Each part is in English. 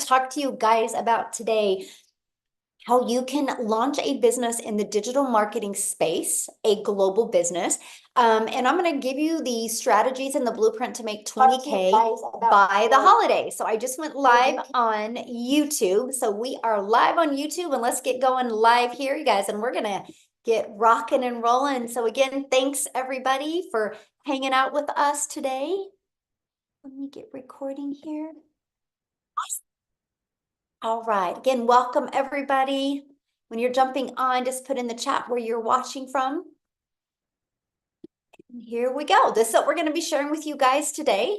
talk to you guys about today how you can launch a business in the digital marketing space, a global business. And I'm going to give you the strategies and the blueprint to make 20K by the holidays. So I just went live on YouTube. So we are live on YouTube, and let's get going live here, you guys. And we're going to get rocking and rolling. So again, thanks everybody for hanging out with us today. Let me get recording here. All right. Again, welcome everybody. When you're jumping on, just put in the chat where you're watching from. And here we go. This is what we're going to be sharing with you guys today.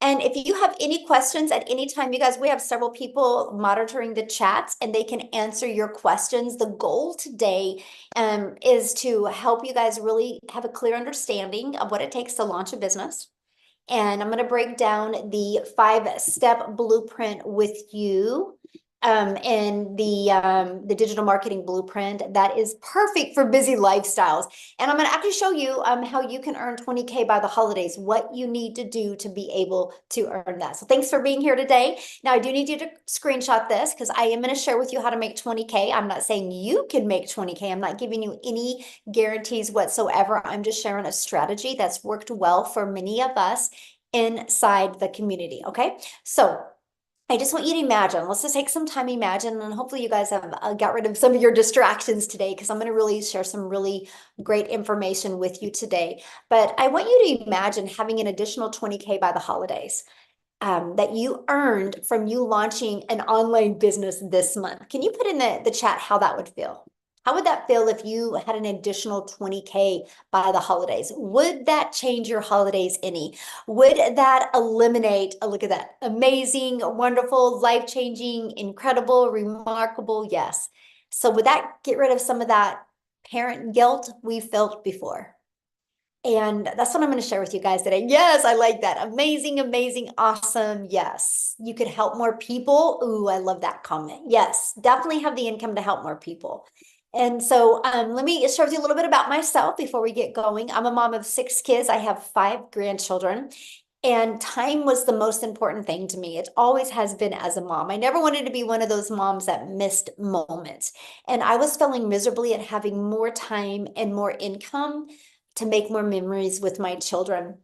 And if you have any questions at any time, you guys, we have several people monitoring the chats and they can answer your questions. The goal today is to help you guys really have a clear understanding of what it takes to launch a business. And I'm going to break down the 5-step blueprint with you and the digital marketing blueprint that is perfect for busy lifestyles. And I'm going to actually show you how you can earn 20K by the holidays, what you need to do to be able to earn that. So thanks for being here today. Now, I do need you to screenshot this because I am going to share with you how to make 20K. I'm not saying you can make 20K. I'm not giving you any guarantees whatsoever. I'm just sharing a strategy that's worked well for many of us inside the community. Okay, so I just want you to imagine, let's just take some time, imagine, and hopefully you guys have got rid of some of your distractions today because I'm going to really share some really great information with you today. But I want you to imagine having an additional 20K by the holidays that you earned from you launching an online business this month. Can you put in the chat how that would feel? How would that feel if you had an additional 20K by the holidays? Would that change your holidays any? Would that eliminate, look at that, amazing, wonderful, life-changing, incredible, remarkable? Yes. So would that get rid of some of that parent guilt we felt before? And that's what I'm going to share with you guys today. Yes, I like that. Amazing, amazing, awesome. Yes, you could help more people. Ooh, I love that comment. Yes, definitely have the income to help more people. And so let me share with you a little bit about myself before we get going. I'm a mom of 6 kids. I have 5 grandchildren. And time was the most important thing to me. It always has been as a mom. I never wanted to be one of those moms that missed moments. And I was failing miserably at having more time and more income to make more memories with my children.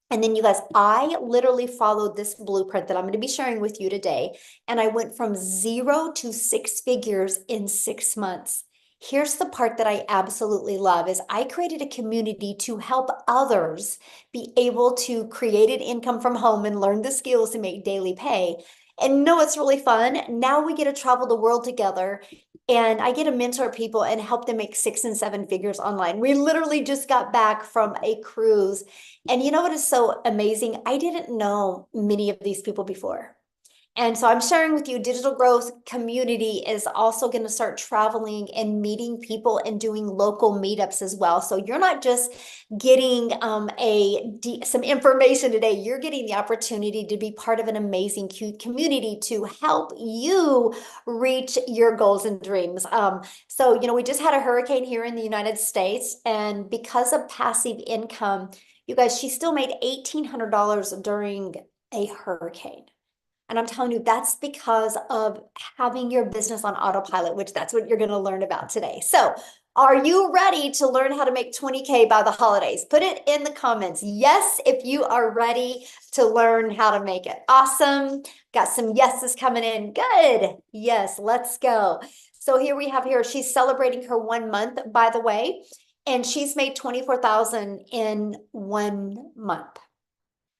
And then you guys, I literally followed this blueprint that I'm going to be sharing with you today. And I went from 0 to 6 figures in 6 months. Here's the part that I absolutely love is I created a community to help others be able to create an income from home and learn the skills to make daily pay. And no, it's really fun. Now we get to travel the world together and I get to mentor people and help them make 6 and 7 figures online. We literally just got back from a cruise. And you know what is so amazing? I didn't know many of these people before. And so I'm sharing with you, Digital Growth Community is also going to start traveling and meeting people and doing local meetups as well. So you're not just getting some information today, you're getting the opportunity to be part of an amazing community to help you reach your goals and dreams. So, you know, we just had a hurricane here in the United States, and because of passive income, you guys, she still made $1,800 during a hurricane. And I'm telling you, that's because of having your business on autopilot, which that's what you're going to learn about today. So are you ready to learn how to make 20K by the holidays? Put it in the comments. Yes, if you are ready to learn how to make it. Awesome. Got some yeses coming in. Good. Yes, let's go. So here we have here, she's celebrating her 1 month, by the way, and she's made 24,000 in 1 month.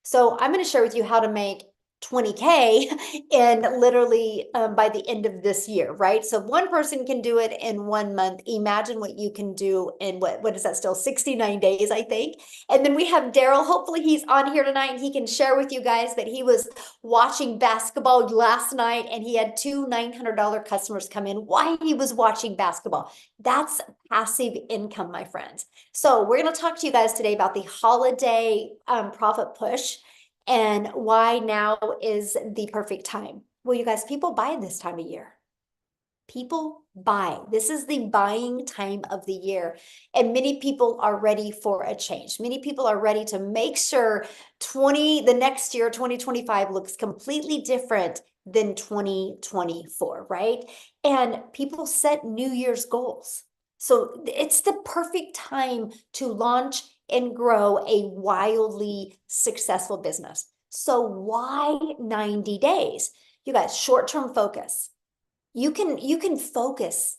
So I'm going to share with you how to make 20K in literally by the end of this year, right? So if one person can do it in 1 month, imagine what you can do in what is that still 69 days, I think. And then we have Daryl. Hopefully he's on here tonight and he can share with you guys that he was watching basketball last night and he had 2 $900 customers come in while he was watching basketball. That's passive income, my friends. So we're going to talk to you guys today about the holiday profit push and why now is the perfect time. Well, you guys, people buy this time of year. People buy. This is the buying time of the year. And many people are ready for a change. Many people are ready to make sure the next year, 2025, looks completely different than 2024, right? And people set New Year's goals. So it's the perfect time to launch and grow a wildly successful business. So why 90 days? You guys, short-term focus. You can focus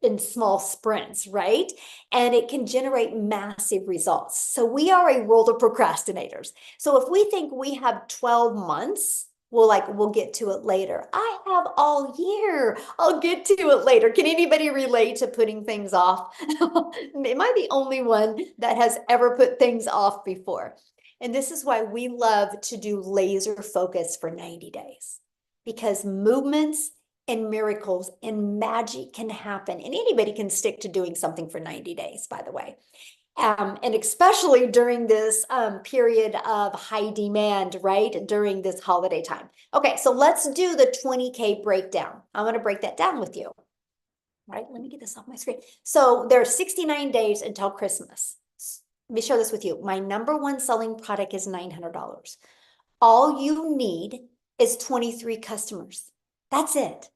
in small sprints, right? And it can generate massive results. So we are a world of procrastinators. So if we think we have 12 months, we'll get to it later. I have all year. I'll get to it later. Can anybody relate to putting things off? Am I the only one that has ever put things off before? And this is why we love to do laser focus for 90 days, because movements and miracles and magic can happen. And anybody can stick to doing something for 90 days, by the way. And especially during this period of high demand, right? During this holiday time. Okay, so let's do the 20K breakdown. I'm going to break that down with you. Right, let me get this off my screen. So there are 69 days until Christmas. Let me share this with you. My number one selling product is $900. All you need is 23 customers. That's it.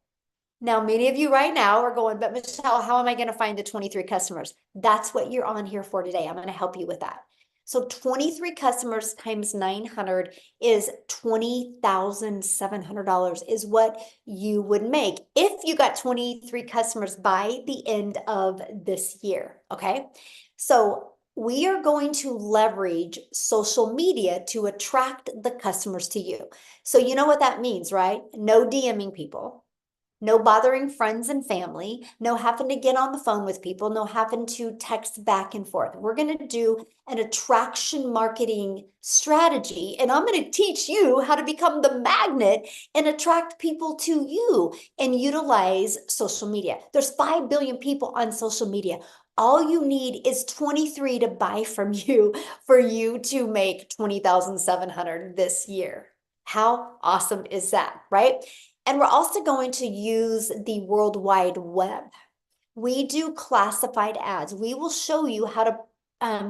Now, many of you right now are going, but Michelle, how am I going to find the 23 customers? That's what you're on here for today. I'm going to help you with that. So 23 customers times 900 is $20,700 is what you would make if you got 23 customers by the end of this year, okay? So we are going to leverage social media to attract the customers to you. So you know what that means, right? No DMing people. No bothering friends and family, no having to get on the phone with people, no having to text back and forth. We're going to do an attraction marketing strategy, and I'm going to teach you how to become the magnet and attract people to you and utilize social media. There's 5 billion people on social media. All you need is 23 to buy from you for you to make 20,700 this year. How awesome is that, right? And we're also going to use the World Wide Web. We do classified ads. We will show you how to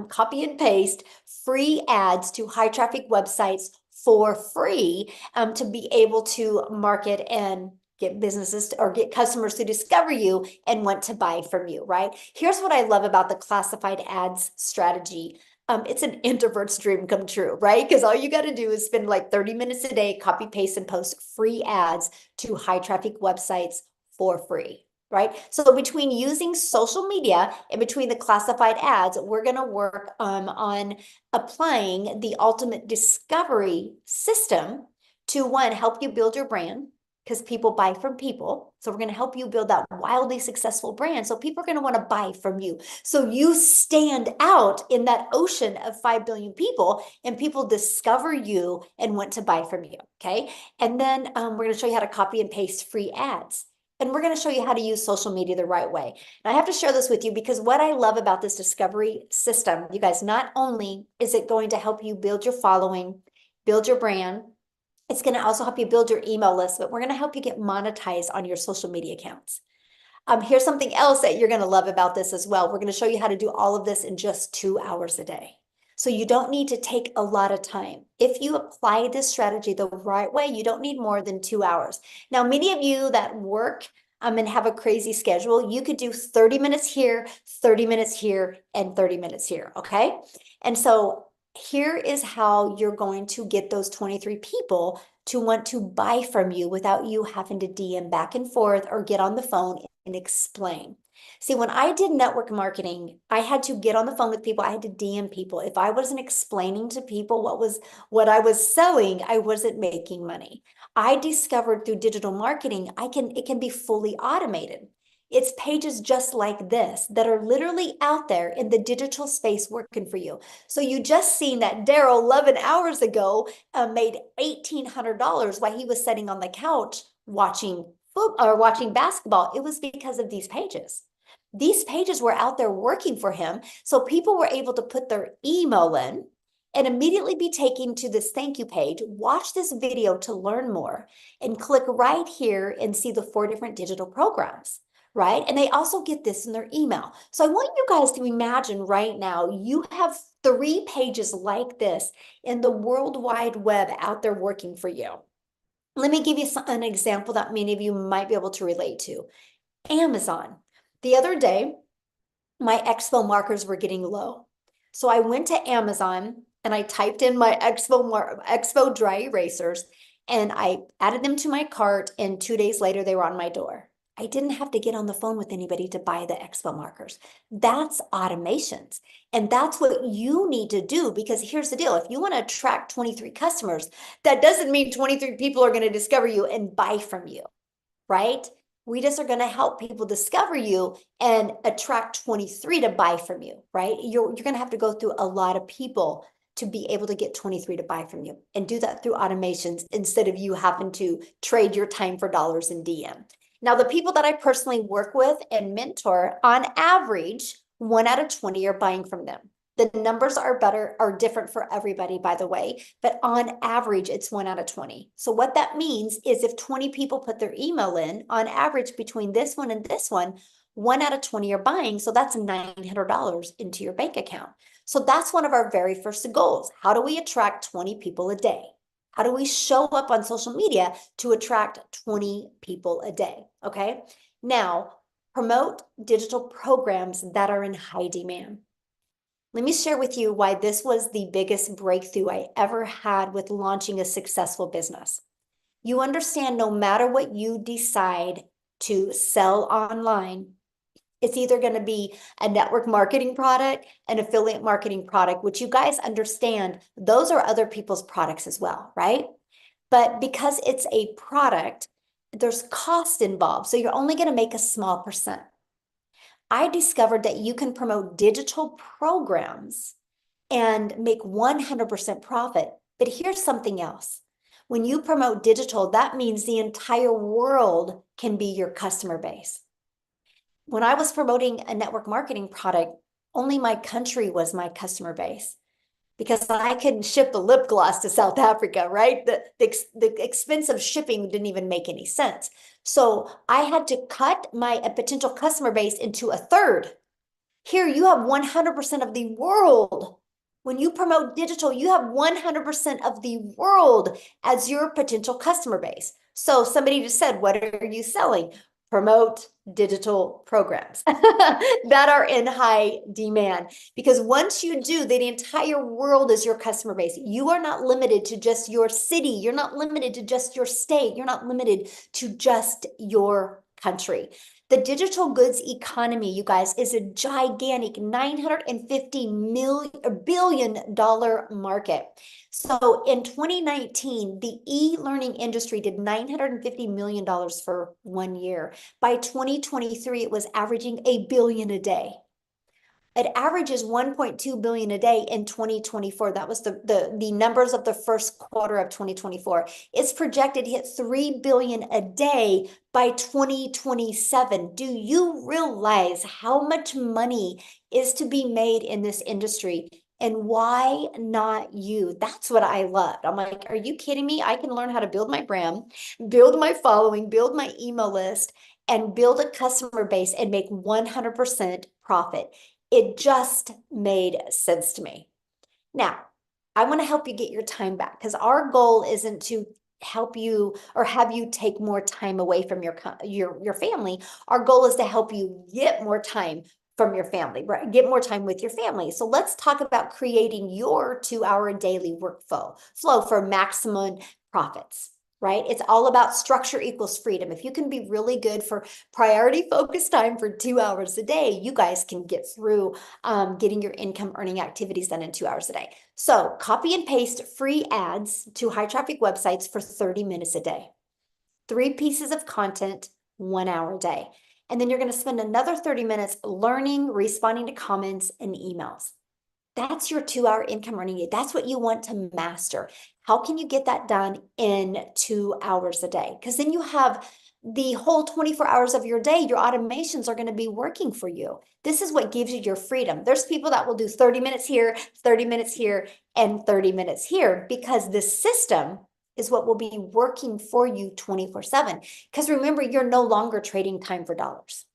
copy and paste free ads to high traffic websites for free to be able to market and get businesses or get customers to discover you and want to buy from you, right? Here's what I love about the classified ads strategy. It's an introvert's dream come true, right? Because all you got to do is spend like 30 minutes a day, copy, paste, and post free ads to high traffic websites for free, right? So between using social media and between the classified ads, we're going to work on applying the ultimate discovery system to, one, help you build your brand, because people buy from people. So we're going to help you build that wildly successful brand. So people are going to want to buy from you. So you stand out in that ocean of 5 billion people, and people discover you and want to buy from you. Okay. And then we're going to show you how to copy and paste free ads. And we're going to show you how to use social media the right way. And I have to share this with you because what I love about this discovery system, you guys, not only is it going to help you build your following, build your brand, it's going to also help you build your email list, but we're going to help you get monetized on your social media accounts. Here's something else that you're going to love about this as well. We're going to show you how to do all of this in just 2 hours a day. So you don't need to take a lot of time. If you apply this strategy the right way, you don't need more than 2 hours. Now, many of you that work and have a crazy schedule, you could do 30 minutes here, 30 minutes here, and 30 minutes here, okay? And so here is how you're going to get those 23 people to want to buy from you without you having to DM back and forth or get on the phone and explain. See, when I did network marketing, I had to get on the phone with people. I had to DM people. If I wasn't explaining to people what I was selling, I wasn't making money. I discovered through digital marketing, it can be fully automated. It's pages just like this that are literally out there in the digital space working for you. So you just seen that Daryl 11 hours ago made $1,800 while he was sitting on the couch watching basketball. It was because of these pages. These pages were out there working for him. So people were able to put their email in and immediately be taken to this thank you page, watch this video to learn more, and click right here and see the 4 different digital programs. Right? And they also get this in their email. So I want you guys to imagine right now, you have 3 pages like this in the World Wide Web out there working for you. Let me give you an example that many of you might be able to relate to. Amazon. The other day, my Expo markers were getting low. So I went to Amazon and I typed in my Expo dry erasers and I added them to my cart, and 2 days later they were on my door. I didn't have to get on the phone with anybody to buy the Expo markers. That's automations. And that's what you need to do, because here's the deal. If you want to attract 23 customers, that doesn't mean 23 people are going to discover you and buy from you, right? We just are going to help people discover you and attract 23 to buy from you, right? You're going to have to go through a lot of people to be able to get 23 to buy from you, and do that through automations instead of you having to trade your time for dollars in DM. Now, the people that I personally work with and mentor, on average, 1 out of 20 are buying from them. The numbers are different for everybody, by the way, but on average, it's 1 out of 20. So what that means is if 20 people put their email in, on average, between this one and this one, 1 out of 20 are buying. So that's $900 into your bank account. So that's one of our very first goals. How do we attract 20 people a day? How do we show up on social media to attract 20 people a day? Okay. Now, promote digital programs that are in high demand. Let me share with you why this was the biggest breakthrough I ever had with launching a successful business. You understand, no matter what you decide to sell online, it's either going to be a network marketing product, an affiliate marketing product, which you guys understand, those are other people's products as well, right? But because it's a product, there's cost involved. So you're only going to make a small percent. I discovered that you can promote digital programs and make 100% profit. But here's something else. When you promote digital, that means the entire world can be your customer base. When I was promoting a network marketing product, only my country was my customer base, because I couldn't ship a lip gloss to South Africa, right? The expense of shipping didn't even make any sense. So I had to cut my potential customer base into a third. Here you have 100% of the world. When you promote digital, you have 100% of the world as your potential customer base. So somebody just said, what are you selling? Promote digital programs that are in high demand. Because once you do, the entire world is your customer base. You are not limited to just your city. You're not limited to just your state. You're not limited to just your country. The digital goods economy, you guys, is a gigantic $950 billion market. So in 2019, the e-learning industry did $950 million for 1 year. By 2023, it was averaging $1 billion a day. It averages 1.2 billion a day in 2024. That was the numbers of the first quarter of 2024. It's projected to hit 3 billion a day by 2027. Do you realize how much money is to be made in this industry? And why not you? That's what I loved. I'm like, are you kidding me? I can learn how to build my brand, build my following, build my email list, and build a customer base and make 100% profit. It just made sense to me. Now, I want to help you get your time back, because our goal isn't to help you or have you take more time away from your family. Our goal is to help you get more time from your family, right? Get more time with your family. So let's talk about creating your 2-hour daily workflow for maximum profits. Right? It's all about structure equals freedom. If you can be really good for priority focused time for 2 hours a day, you guys can get through getting your income earning activities done in 2 hours a day. So copy and paste free ads to high traffic websites for 30 minutes a day. 3 pieces of content, 1 hour a day. And then you're going to spend another 30 minutes learning, responding to comments and emails. That's your 2-hour income earning day. That's what you want to master. How can you get that done in 2 hours a day? Because then you have the whole 24 hours of your day. Your automations are going to be working for you. This is what gives you your freedom. There's people that will do 30 minutes here, 30 minutes here, and 30 minutes here, because this system is what will be working for you 24/7. Because remember, you're no longer trading time for dollars.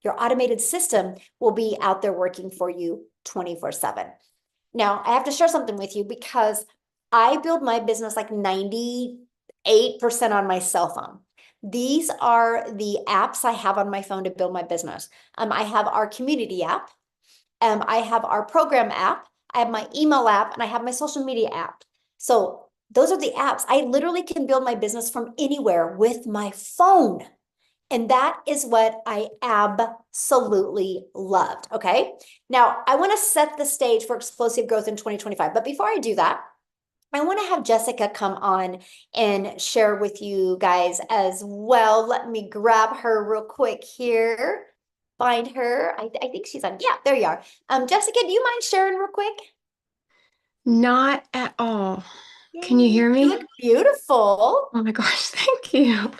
Your automated system will be out there working for you 24/7. Now, I have to share something with you, because I build my business like 90, 8% on my cell phone. These are the apps I have on my phone to build my business. I have our community app. I have our program app. I have my email app, and I have my social media app. So those are the apps. I literally can build my business from anywhere with my phone. And that is what I absolutely loved. Okay. Now I want to set the stage for explosive growth in 2025. But before I do that, I want to have Jessica come on and share with you guys as well. Let me grab her real quick here. Find her. I think she's on. Yeah, there you are. Jessica, do you mind sharing real quick? Not at all. Can you Yay. hear You me? look beautiful. Oh my gosh, thank you.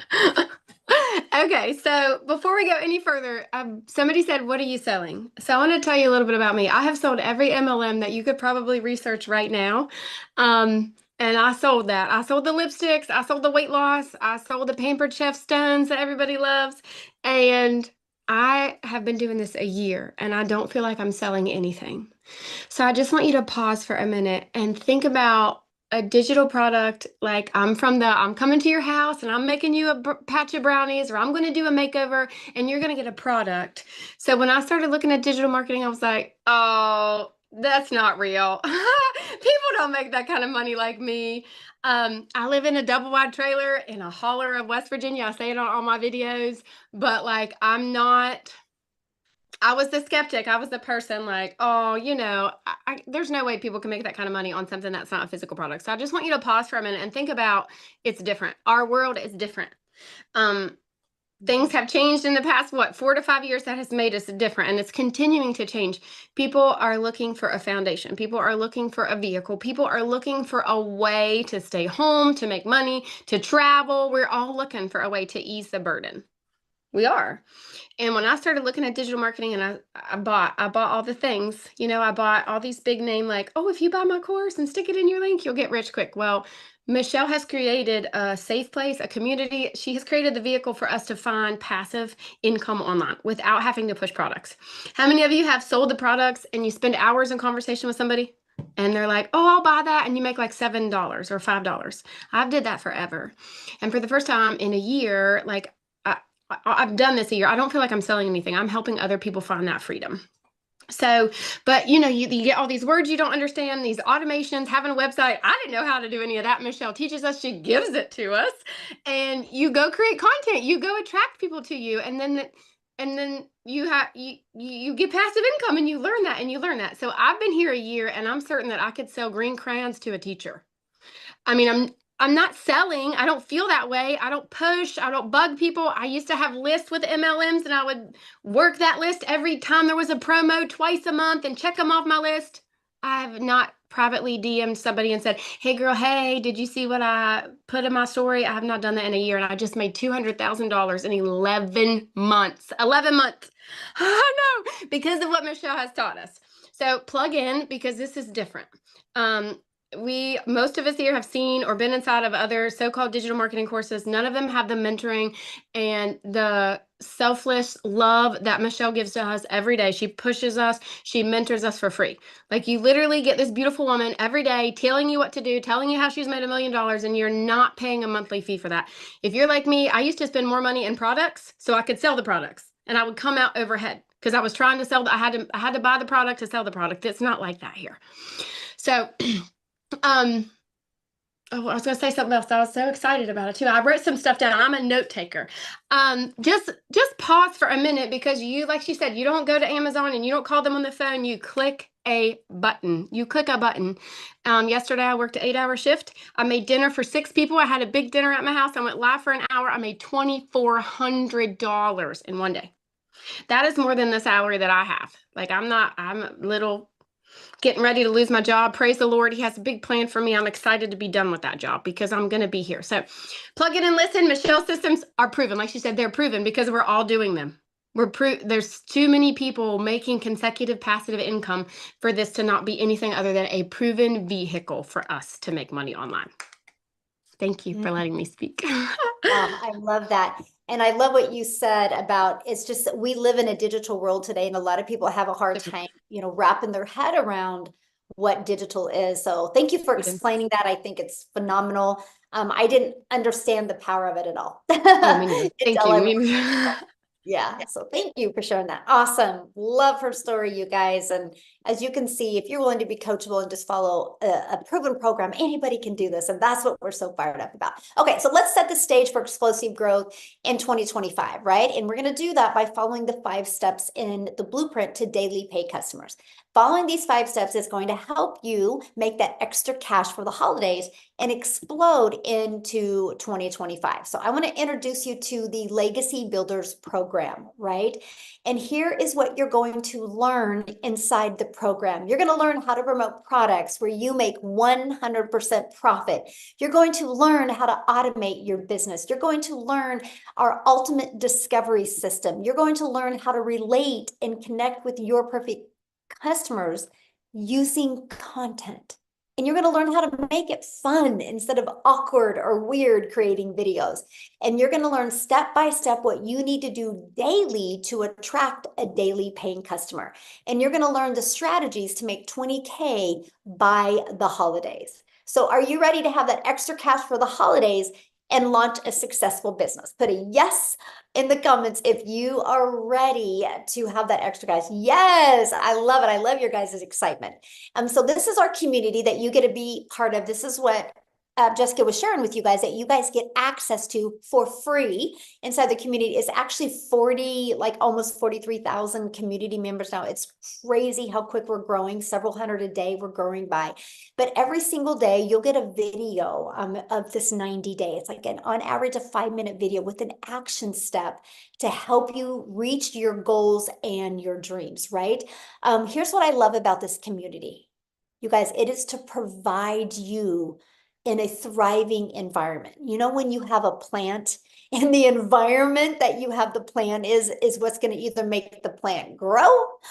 Okay, so before we go any further, somebody said, "What are you selling?" So I want to tell you a little bit about me. I have sold every MLM that you could probably research right now. And I sold that. I sold the lipsticks, I sold the weight loss, I sold the Pampered Chef stones that everybody loves. And I have been doing this a year and I don't feel like I'm selling anything. So I just want you to pause for a minute and think about a digital product. Like I'm coming to your house and I'm making you a patch of brownies, or I'm going to do a makeover and you're going to get a product. So when I started looking at digital marketing, I was like, oh, that's not real. People don't make that kind of money like me. I live in a double wide trailer in a holler of West Virginia. I say it on all my videos, but like I'm not. I was the skeptic. I was the person like, oh, there's no way people can make that kind of money on something that's not a physical product. So I just want you to pause for a minute and think about it's different. Our world is different. Um, Things have changed in the past, 4 to 5 years, that has made us different, and it's continuing to change. People are looking for a foundation. People are looking for a vehicle. People are looking for a way to stay home, to make money, to travel. We're all looking for a way to ease the burden. We are. And when I started looking at digital marketing and I bought all the things, I bought all these big name like, oh, if you buy my course and stick it in your link, you'll get rich quick. Well, Michelle has created a safe place, a community. She has created the vehicle for us to find passive income online without having to push products. How many of you have sold the products and you spend hours in conversation with somebody and they're like, oh, I'll buy that, and you make like $7 or $5? I've did that forever. And for the first time in a year, like I've done this a year. I don't feel like I'm selling anything. I'm helping other people find that freedom. So, but you get all these words you don't understand, these automations, having a website. I didn't know how to do any of that. Michelle teaches us, she gives it to us. And you go create content, you go attract people to you, and then you get passive income and you learn that and you learn that. So I've been here a year and I'm certain that I could sell green crayons to a teacher. I mean, I'm not selling. I don't feel that way. I don't push. I don't bug people. I used to have lists with MLMs and I would work that list every time there was a promo twice a month and check them off my list. I have not privately DM'd somebody and said, "Hey girl, hey, did you see what I put in my story?" I have not done that in a year and I just made $200,000 in 11 months. 11 months. I know, because of what Michelle has taught us. So plug in because this is different. Most of us here have seen or been inside of other so-called digital marketing courses. None of them have the mentoring and the selfless love that Michelle gives to us every day. She pushes us, she mentors us for free. Like, you literally get this beautiful woman every day telling you what to do, telling you how she's made $1 million, and you're not paying a monthly fee for that. If you're like me, I used to spend more money in products so I could sell the products, and I would come out overhead because I was trying to sell. I had to buy the product to sell the product. It's not like that here. So um, oh, I was going to say something else. I was so excited about it too. I wrote some stuff down. I'm a note taker. Just pause for a minute because like she said, you don't go to Amazon and you don't call them on the phone. You click a button. You click a button. Yesterday I worked an 8-hour shift. I made dinner for 6 people. I had a big dinner at my house. I went live for an hour. I made $2,400 in one day. That is more than the salary that I have. Like, I'm a little getting ready to lose my job. Praise the Lord. He has a big plan for me. I'm excited to be done with that job because I'm going to be here. So plug in and listen. Michelle's systems are proven. Like she said, they're proven because we're all doing them. There's too many people making consecutive passive income for this to not be anything other than a proven vehicle for us to make money online. Thank you for letting me speak. I love that. And I love what you said about it's just that we live in a digital world today, and a lot of people have a hard time, wrapping their head around what digital is. So thank you for explaining that. I think it's phenomenal. I didn't understand the power of it at all. Oh, me neither. Thank Until you. I Me went. neither. Yeah, so thank you for sharing that. Awesome. Love her story, you guys. And as you can see, if you're willing to be coachable and just follow a proven program, anybody can do this. And that's what we're so fired up about. Okay, so let's set the stage for explosive growth in 2025, right? And we're going to do that by following the 5 steps in the blueprint to daily pay customers. Following these 5 steps is going to help you make that extra cash for the holidays and explode into 2025. So I want to introduce you to the Legacy Builders program, right? And here is what you're going to learn inside the program. You're going to learn how to promote products where you make 100% profit. You're going to learn how to automate your business. You're going to learn our ultimate discovery system. You're going to learn how to relate and connect with your perfect customers using content. And you're going to learn how to make it fun instead of awkward or weird creating videos. And you're going to learn step by step what you need to do daily to attract a daily paying customer. And you're going to learn the strategies to make 20K by the holidays. So are you ready to have that extra cash for the holidays and launch a successful business? Put a yes in the comments if you are ready to have that extra cash. Yes, I love it. I love your guys' excitement. So this is our community that you get to be part of. This is what Jessica was sharing with you guys, that you guys get access to for free inside the community. Is actually 40, like almost 43,000 community members now. It's crazy how quick we're growing, several hundred a day we're growing by. But every single day you'll get a video of this 90 day. It's like on average a 5-minute video with an action step to help you reach your goals and your dreams, right? Here's what I love about this community. You guys, it is to provide you in a thriving environment. You know, when you have a plant and the environment that you have the plant is what's going to either make the plant grow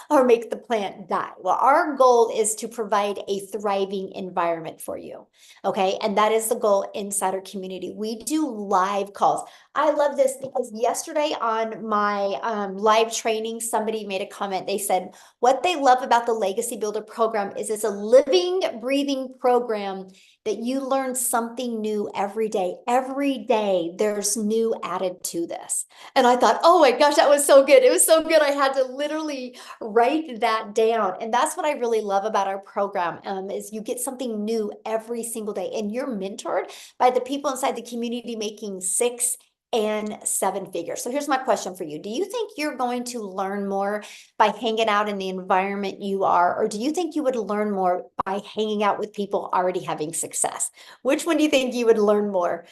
or make the plant die. Well, our goal is to provide a thriving environment for you. Okay. And that is the goal inside our community. We do live calls. I love this because yesterday on my live training, somebody made a comment. They said what they love about the Legacy Builder program is it's a living, breathing program that you learn something new every day. Every day there's new added to this. And I thought, oh my gosh, that was so good. It was so good. I had to literally write that down. And that's what I really love about our program is you get something new every single day. And you're mentored by the people inside the community making 6 and 7 figures. So here's my question for you. Do you think you're going to learn more by hanging out in the environment you are, or do you think you would learn more by hanging out with people already having success? Which one do you think you would learn more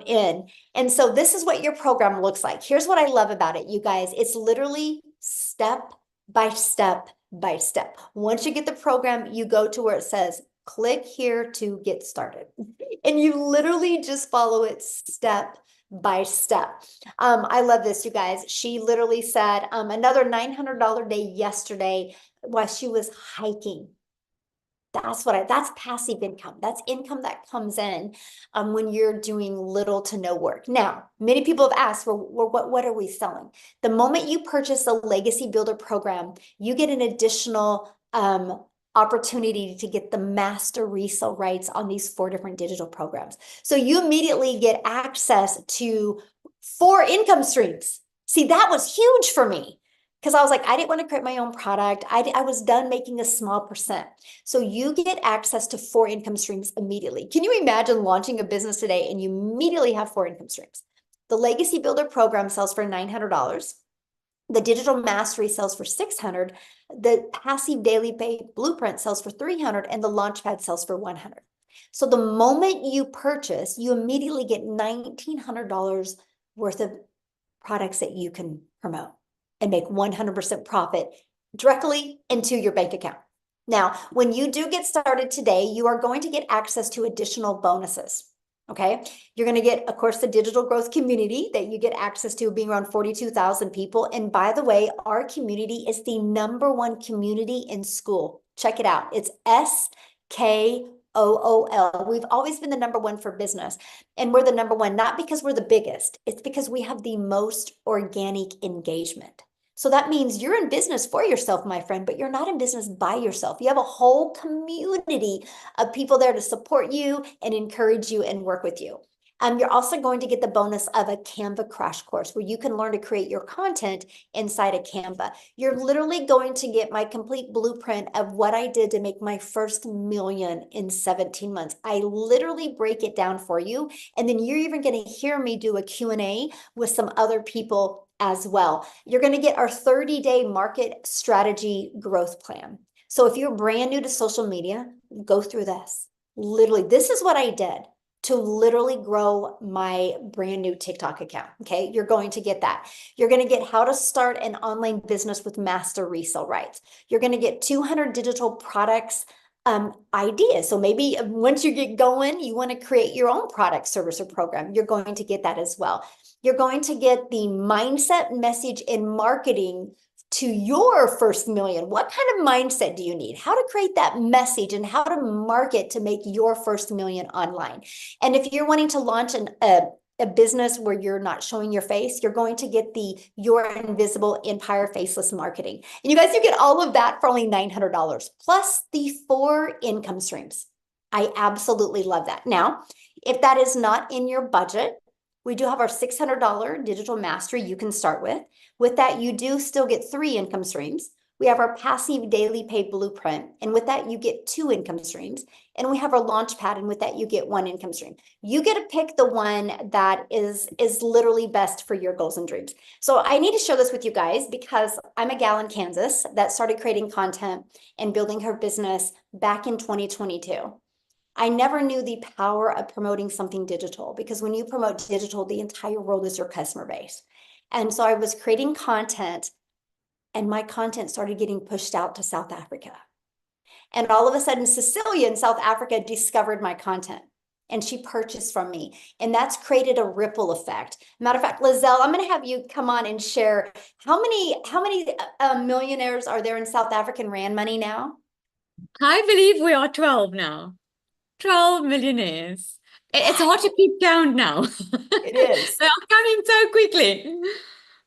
in? And so this is what your program looks like. Here's what I love about it, you guys. It's literally step by step by step. Once you get the program, you go to where it says, click here to get started. And you literally just follow it step by step. I love this, you guys. She literally said another $900 day yesterday while she was hiking. That's passive income. That's income that comes in when you're doing little to no work. Now, many people have asked, well, what are we selling? The moment you purchase a Legacy Builder program, you get an additional opportunity to get the master resale rights on these 4 different digital programs. So you immediately get access to 4 income streams. See, that was huge for me because I was like, I didn't want to create my own product. I was done making a small percent. So you get access to 4 income streams immediately. Can you imagine launching a business today and you immediately have 4 income streams? The Legacy Builder program sells for $900. The digital mastery sells for $600. The passive daily pay blueprint sells for $300, and the launchpad sells for $100. So the moment you purchase, you immediately get $1,900 worth of products that you can promote and make 100% profit directly into your bank account. Now, when you do get started today, you are going to get access to additional bonuses. Okay, you're going to get, of course, the digital growth community that you get access to, being around 42,000 people. And by the way, our community is the #1 community in school. Check it out. It's SKOOL. We've always been the #1 for business. And we're the #1, not because we're the biggest. It's because we have the most organic engagement. So that means you're in business for yourself, my friend, but you're not in business by yourself. You have a whole community of people there to support you and encourage you and work with you. You're also going to get the bonus of a Canva crash course where you can learn to create your content inside of Canva. You're literally going to get my complete blueprint of what I did to make my first million in 17 months. I literally break it down for you. And then you're even going to hear me do a Q&A with some other people as well. You're going to get our 30-day market strategy growth plan. So if you're brand new to social media, go through this. Literally, this is what I did to literally grow my brand new TikTok account. Okay, you're going to get that. You're going to get how to start an online business with master resale rights. You're going to get 200 digital products ideas. So maybe once you get going, you want to create your own product, service, or program. You're going to get that as well. You're going to get the mindset, message, and marketing to your first million. What kind of mindset do you need? How to create that message and how to market to make your first million online. And if you're wanting to launch a business where you're not showing your face, you're going to get the Your Invisible Empire Faceless Marketing. And you guys, you get all of that for only $900 plus the 4 income streams. I absolutely love that. Now, if that is not in your budget, we do have our $600 digital mastery you can start with. With that, you do still get 3 income streams. We have our passive daily paid blueprint. And with that, you get 2 income streams. And we have our launch pad. And with that, you get 1 income stream. You get to pick the one that is literally best for your goals and dreams. So I need to share this with you guys because I'm a gal in Kansas that started creating content and building her business back in 2022. I never knew the power of promoting something digital because when you promote digital, the entire world is your customer base. And so I was creating content and my content started getting pushed out to South Africa. And all of a sudden, Cecilia in South Africa discovered my content and she purchased from me. And that's created a ripple effect. Matter of fact, Lizelle, I'm going to have you come on and share how many millionaires are there in South African Rand money now? I believe we are 12 now. 12 millionaires. It's hard to keep count now. It is. They are coming so quickly.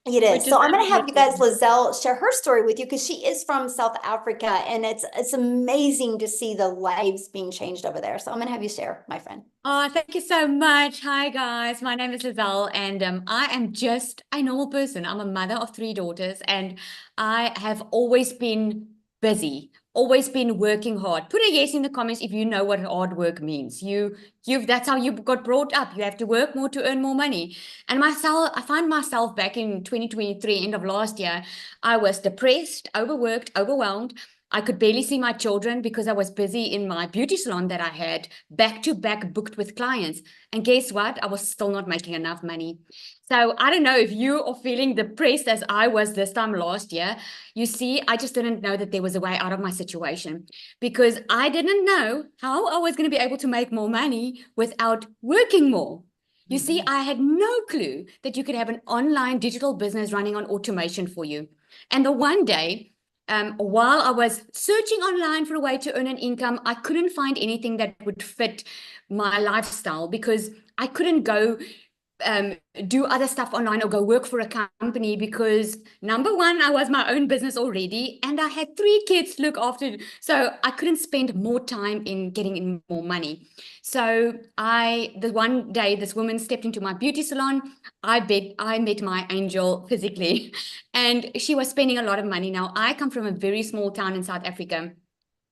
It is. So I'm going to have you guys, amazing. Lizelle, share her story with you because she is from South Africa and it's amazing to see the lives being changed over there. So I'm going to have you share, my friend. Oh, thank you so much. Hi, guys. My name is Lizelle, and I am just a normal person. I'm a mother of 3 daughters, and I have always been busy, always been working hard. Put a yes in the comments if you know what hard work means. That's how you got brought up. You have to work more to earn more money. And I find myself back in 2023, end of last year, I was depressed, overworked, overwhelmed. I could barely see my children because I was busy in my beauty salon that I had back to back booked with clients. And guess what? I was still not making enough money. So I don't know if you are feeling depressed as I was this time last year. You see, I just didn't know that there was a way out of my situation because I didn't know how I was going to be able to make more money without working more. You see, I had no clue that you could have an online digital business running on automation for you. And the one day, while I was searching online for a way to earn an income, I couldn't find anything that would fit my lifestyle because I couldn't go do other stuff online or go work for a company because number one, I was my own business already and I had 3 kids to look after. So I couldn't spend more time in getting in more money. So the one day this woman stepped into my beauty salon, I met my angel physically and she was spending a lot of money. Now I come from a very small town in South Africa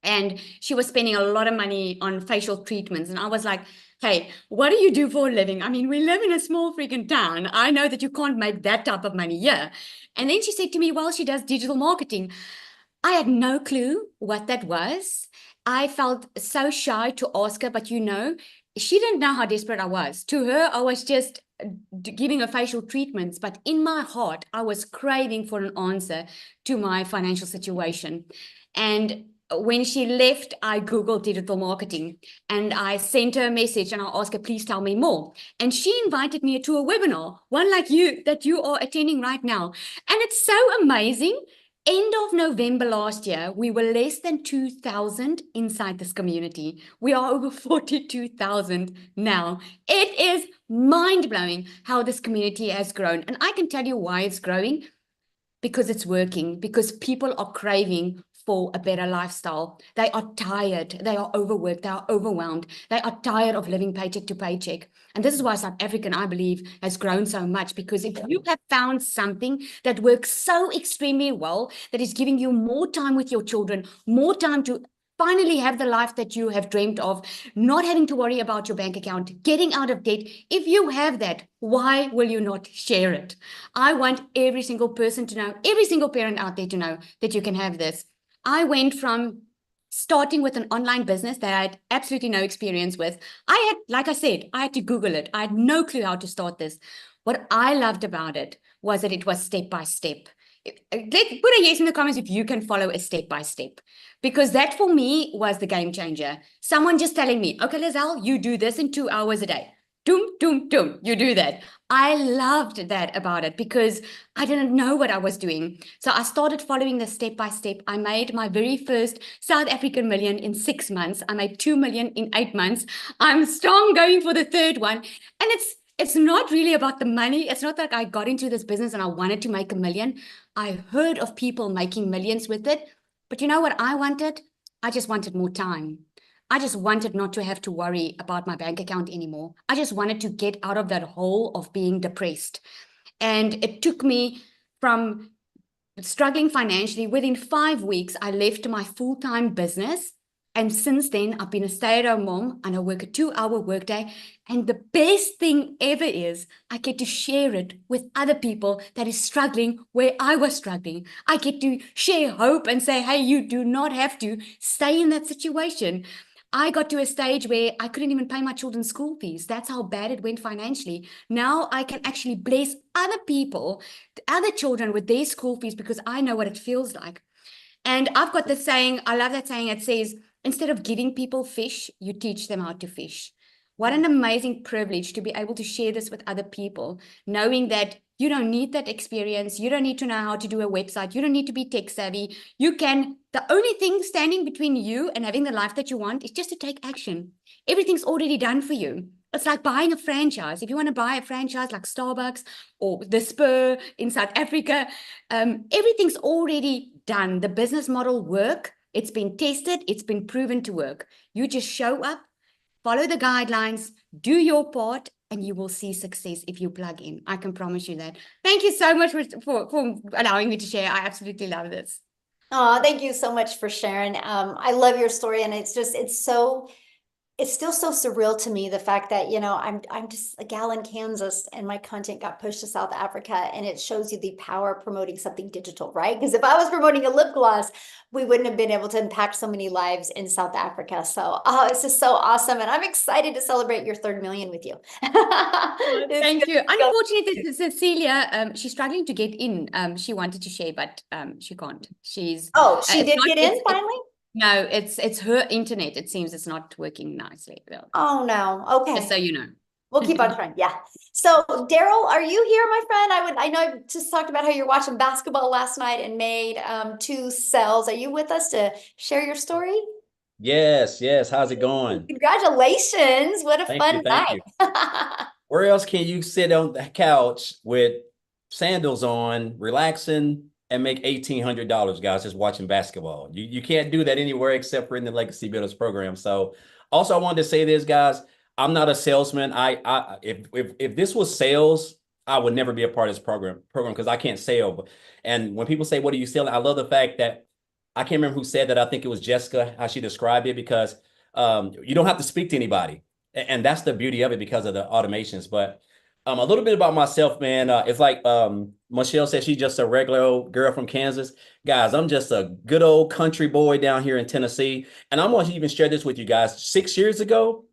and she was spending a lot of money on facial treatments. And I was like, hey, what do you do for a living? I mean, we live in a small freaking town. I know that you can't make that type of money here. And then she said to me, well, she does digital marketing. I had no clue what that was. I felt so shy to ask her, but she didn't know how desperate I was. To her, I was just giving her facial treatments, but in my heart, I was craving for an answer to my financial situation. And when she left, I Googled digital marketing and I sent her a message and I asked her, please tell me more. And she invited me to a webinar, one like you, that you are attending right now. And it's so amazing. End of November last year, we were less than 2,000 inside this community. We are over 42,000 now. It is mind-blowing how this community has grown. And I can tell you why it's growing. Because it's working, because people are craving for a better lifestyle. They are tired, they are overworked, they are overwhelmed, they are tired of living paycheck to paycheck. And this is why South African, I believe, has grown so much, because if you have found something that works so extremely well, that is giving you more time with your children, more time to finally have the life that you have dreamed of, not having to worry about your bank account, getting out of debt. If you have that, why will you not share it? I want every single person to know, every single parent out there to know that you can have this. I went from starting with an online business that I had absolutely no experience with. Like I said, I had to Google it. I had no clue how to start this. What I loved about it was that it was step by step. Put a yes in the comments if you can follow a step by step, because that for me was the game changer. Someone just telling me, okay, Lizelle, you do this in 2 hours a day. Doom, doom, doom, you do that. I loved that about it because I didn't know what I was doing. So I started following the step by step. I made my very first South African million in 6 months. I made 2 million in 8 months. I'm strong going for the third one. And it's not really about the money. It's not like I got into this business and I wanted to make $1 million. I heard of people making millions with it. But you know what I wanted? I just wanted more time. I just wanted not to have to worry about my bank account anymore. I just wanted to get out of that hole of being depressed. And it took me from struggling financially. Within 5 weeks, I left my full-time business. And since then, I've been a stay-at-home mom and I work a 2-hour workday. And the best thing ever is I get to share it with other people that is struggling where I was struggling. I get to share hope and say, hey, you do not have to stay in that situation. I got to a stage where I couldn't even pay my children's school fees. That's how bad it went financially. Now I can actually bless other people, other children with their school fees because I know what it feels like. And I've got this saying, I love that saying. It says, instead of giving people fish, you teach them how to fish. What an amazing privilege to be able to share this with other people, knowing that you don't need that experience. You don't need to know how to do a website. You don't need to be tech savvy. The only thing standing between you and having the life that you want is just to take action. Everything's already done for you. It's like buying a franchise. If you want to buy a franchise like Starbucks or the Spur in South Africa, everything's already done. The business model works. It's been tested. It's been proven to work. You just show up, follow the guidelines, do your part, and you will see success if you plug in. I can promise you that. Thank you so much for allowing me to share. I absolutely love this. Oh, thank you so much for sharing. I love your story, and it's still so surreal to me, the fact that, I'm just a gal in Kansas and my content got pushed to South Africa, and it shows you the power of promoting something digital, right? Because if I was promoting a lip gloss, we wouldn't have been able to impact so many lives in South Africa. So, it's just so awesome. And I'm excited to celebrate your 3rd million with you. Thank you. Unfortunately, Cecilia, she's struggling to get in. She wanted to share, but she can't. She did get in finally? No, it's her internet. It seems it's not working nicely. Oh no. Okay. Just so you know. We'll keep on trying. Yeah. So Daryl, are you here, my friend? I know I just talked about how you're watching basketball last night and made 2 sales. Are you with us to share your story? Yes. How's it going? Congratulations. What a fun night. Where else can you sit on the couch with sandals on, relaxing, and make $1,800, guys, just watching basketball? You can't do that anywhere except for in the Legacy Builders program. So also I wanted to say this, guys, I'm not a salesman. If this was sales, I would never be a part of this program because I can't sell. And when people say, what are you selling? I love the fact that I can't remember who said that. I think it was Jessica, how she described it, because you don't have to speak to anybody. And that's the beauty of it because of the automations. But a little bit about myself, man. It's like Michelle said, she's just a regular old girl from Kansas. Guys, I'm just a good old country boy down here in Tennessee. And I'm going to even share this with you guys. 6 years ago,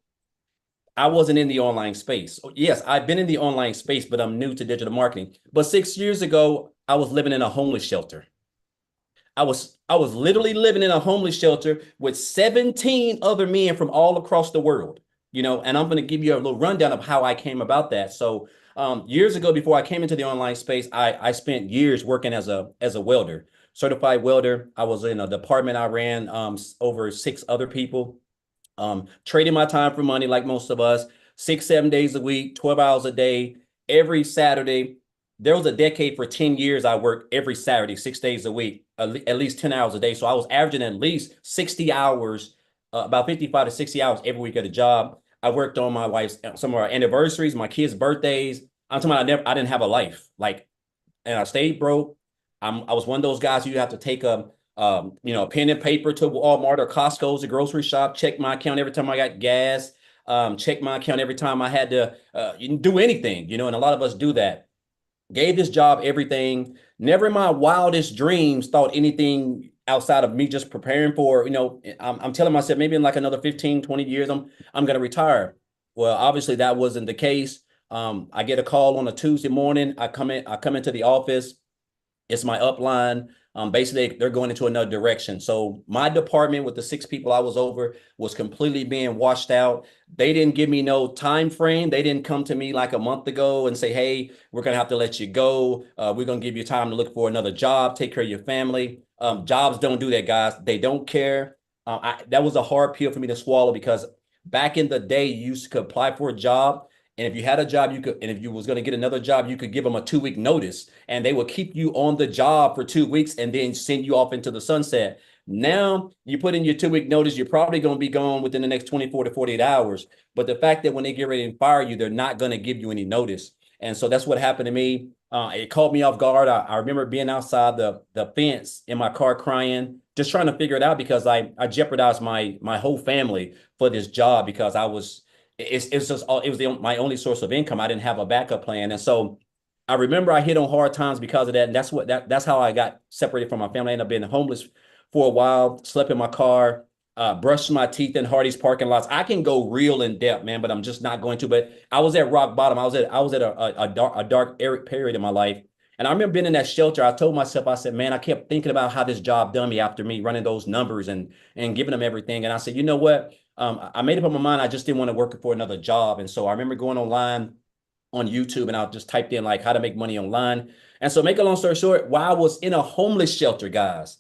I wasn't in the online space. Yes, I've been in the online space, but I'm new to digital marketing. But 6 years ago, I was living in a homeless shelter. I was literally living in a homeless shelter with 17 other men from all across the world. And I'm going to give you a little rundown of how I came about that. So years ago, before I came into the online space, I spent years working as a welder, certified welder. I was in a department. I ran over 6 other people, trading my time for money like most of us, 6-7 days a week, 12 hours a day, every Saturday. there was a decade for 10 years I worked every Saturday, 6 days a week, at least 10 hours a day. So I was averaging at least 60 hours, about 55 to 60 hours every week at a job. I worked on my wife's, some of our anniversaries, my kids' birthdays. I'm talking about I didn't have a life. Like, and I stayed broke. I was one of those guys who you have to take a pen and paper to Walmart or Costco's, a grocery shop, check my account every time I got gas, check my account every time I had to do anything, and a lot of us do that. Gave this job everything. Never in my wildest dreams thought anything outside of me just preparing for, I'm telling myself maybe in like another 15, 20 years, I'm going to retire. Well, obviously that wasn't the case. I get a call on a Tuesday morning. I come into the office. It's my upline. Basically, they're going into another direction. So my department with the 6 people I was over was completely being washed out. They didn't give me no time frame. They didn't come to me like a month ago and say, hey, we're going to have to let you go. We're going to give you time to look for another job, take care of your family. Jobs don't do that, guys. They don't care. That was a hard pill for me to swallow, because back in the day, you could apply for a job. And if you had a job, and if you was going to get another job, you could give them a 2-week notice, and they would keep you on the job for 2 weeks and then send you off into the sunset. Now you put in your 2-week notice, you're probably going to be gone within the next 24 to 48 hours. But the fact that when they get ready to fire you, they're not going to give you any notice. And so that's what happened to me. It caught me off guard. I remember being outside the fence in my car crying, just trying to figure it out, because I jeopardized my whole family for this job, because it was my only source of income. I didn't have a backup plan. And so I remember I hit on hard times because of that. And that's how I got separated from my family. I ended up being homeless for a while, slept in my car, brushed my teeth in Hardee's parking lots. I can go real in depth, man, but I'm just not going to. But I was at rock bottom. I was at a dark period in my life. And I remember being in that shelter. I told myself, I said, man, I kept thinking about how this job done me after me running those numbers and giving them everything. And I said, you know what? I made up in my mind, I just didn't want to work for another job. And so I remember going online on YouTube, and I just typed in like how to make money online. And so, make a long story short, while I was in a homeless shelter, guys,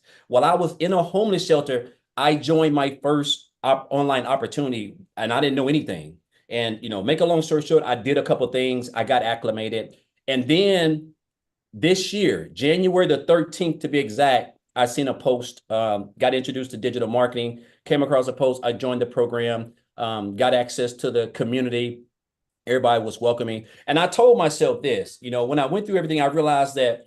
I joined my first online opportunity, and I didn't know anything. And, make a long story short, I did a couple of things. I got acclimated. And then this year, January the 13th to be exact, I seen a post, got introduced to digital marketing, came across a post. I joined the program, got access to the community. Everybody was welcoming. And I told myself this, when I went through everything, I realized that,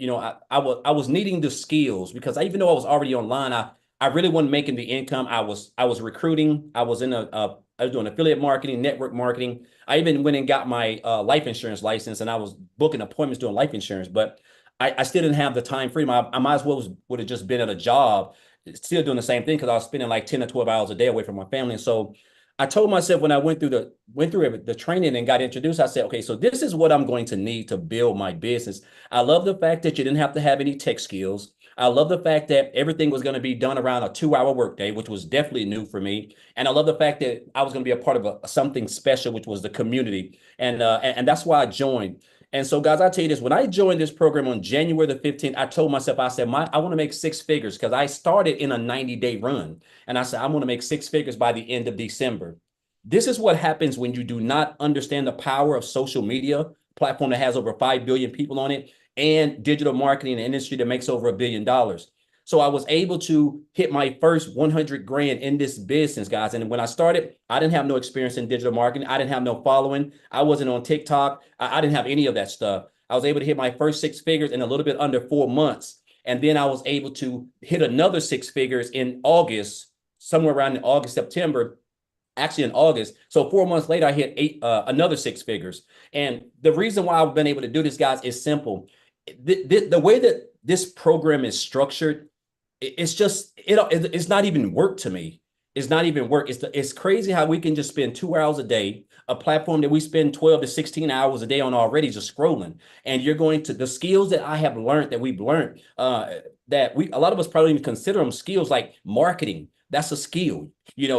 I was needing the skills, because even though I was already online, I really wasn't making the income. I was recruiting. I was doing affiliate marketing, network marketing. I even went and got my life insurance license, and I was booking appointments doing life insurance, but I still didn't have the time freedom. I might as well would have just been at a job, still doing the same thing, because I was spending like 10 to 12 hours a day away from my family. And so I told myself, when I went through the training and got introduced, I said, okay, so this is what I'm going to need to build my business. I love the fact that you didn't have to have any tech skills. I love the fact that everything was going to be done around a 2-hour workday, which was definitely new for me. And I love the fact that I was going to be a part of something special, which was the community. And that's why I joined. And so, guys, I tell you this, when I joined this program on January the 15th, I told myself, I said, I want to make 6 figures, because I started in a 90-day run. And I said, I want to make 6 figures by the end of December. This is what happens when you do not understand the power of social media, platform that has over 5 billion people on it, and digital marketing, an industry that makes over $1 billion. So I was able to hit my first 100 grand in this business, guys. And when I started, I didn't have no experience in digital marketing. I didn't have no following. I wasn't on TikTok. I didn't have any of that stuff. I was able to hit my first 6 figures in a little bit under 4 months. And then I was able to hit another 6 figures in August, somewhere around in August, September, actually in August. So 4 months later, I hit another 6 figures. And the reason why I've been able to do this, guys, is simple. The way that this program is structured, it's not even work to me. It's not even work. It's crazy how we can just spend 2 hours a day, a platform that we spend 12 to 16 hours a day on already just scrolling. And you're going to, the skills that I have learned, that we've learned, a lot of us probably even consider them skills, like marketing. That's a skill.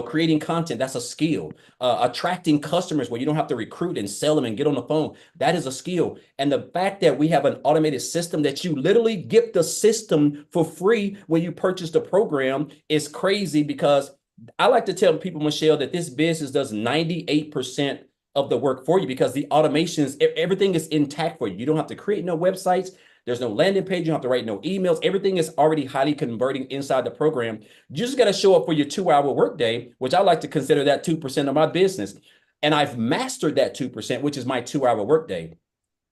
Creating content, that's a skill. Attracting customers where you don't have to recruit and sell them and get on the phone, that is a skill. And the fact that we have an automated system that you literally get the system for free when you purchase the program is crazy, because I like to tell people, Michelle, that this business does 98% of the work for you because the automations, everything is intact for you. You don't have to create no websites. There's no landing page. You don't have to write no emails. Everything is already highly converting inside the program. You just got to show up for your 2-hour workday, which I like to consider that 2% of my business. And I've mastered that 2%, which is my 2-hour workday.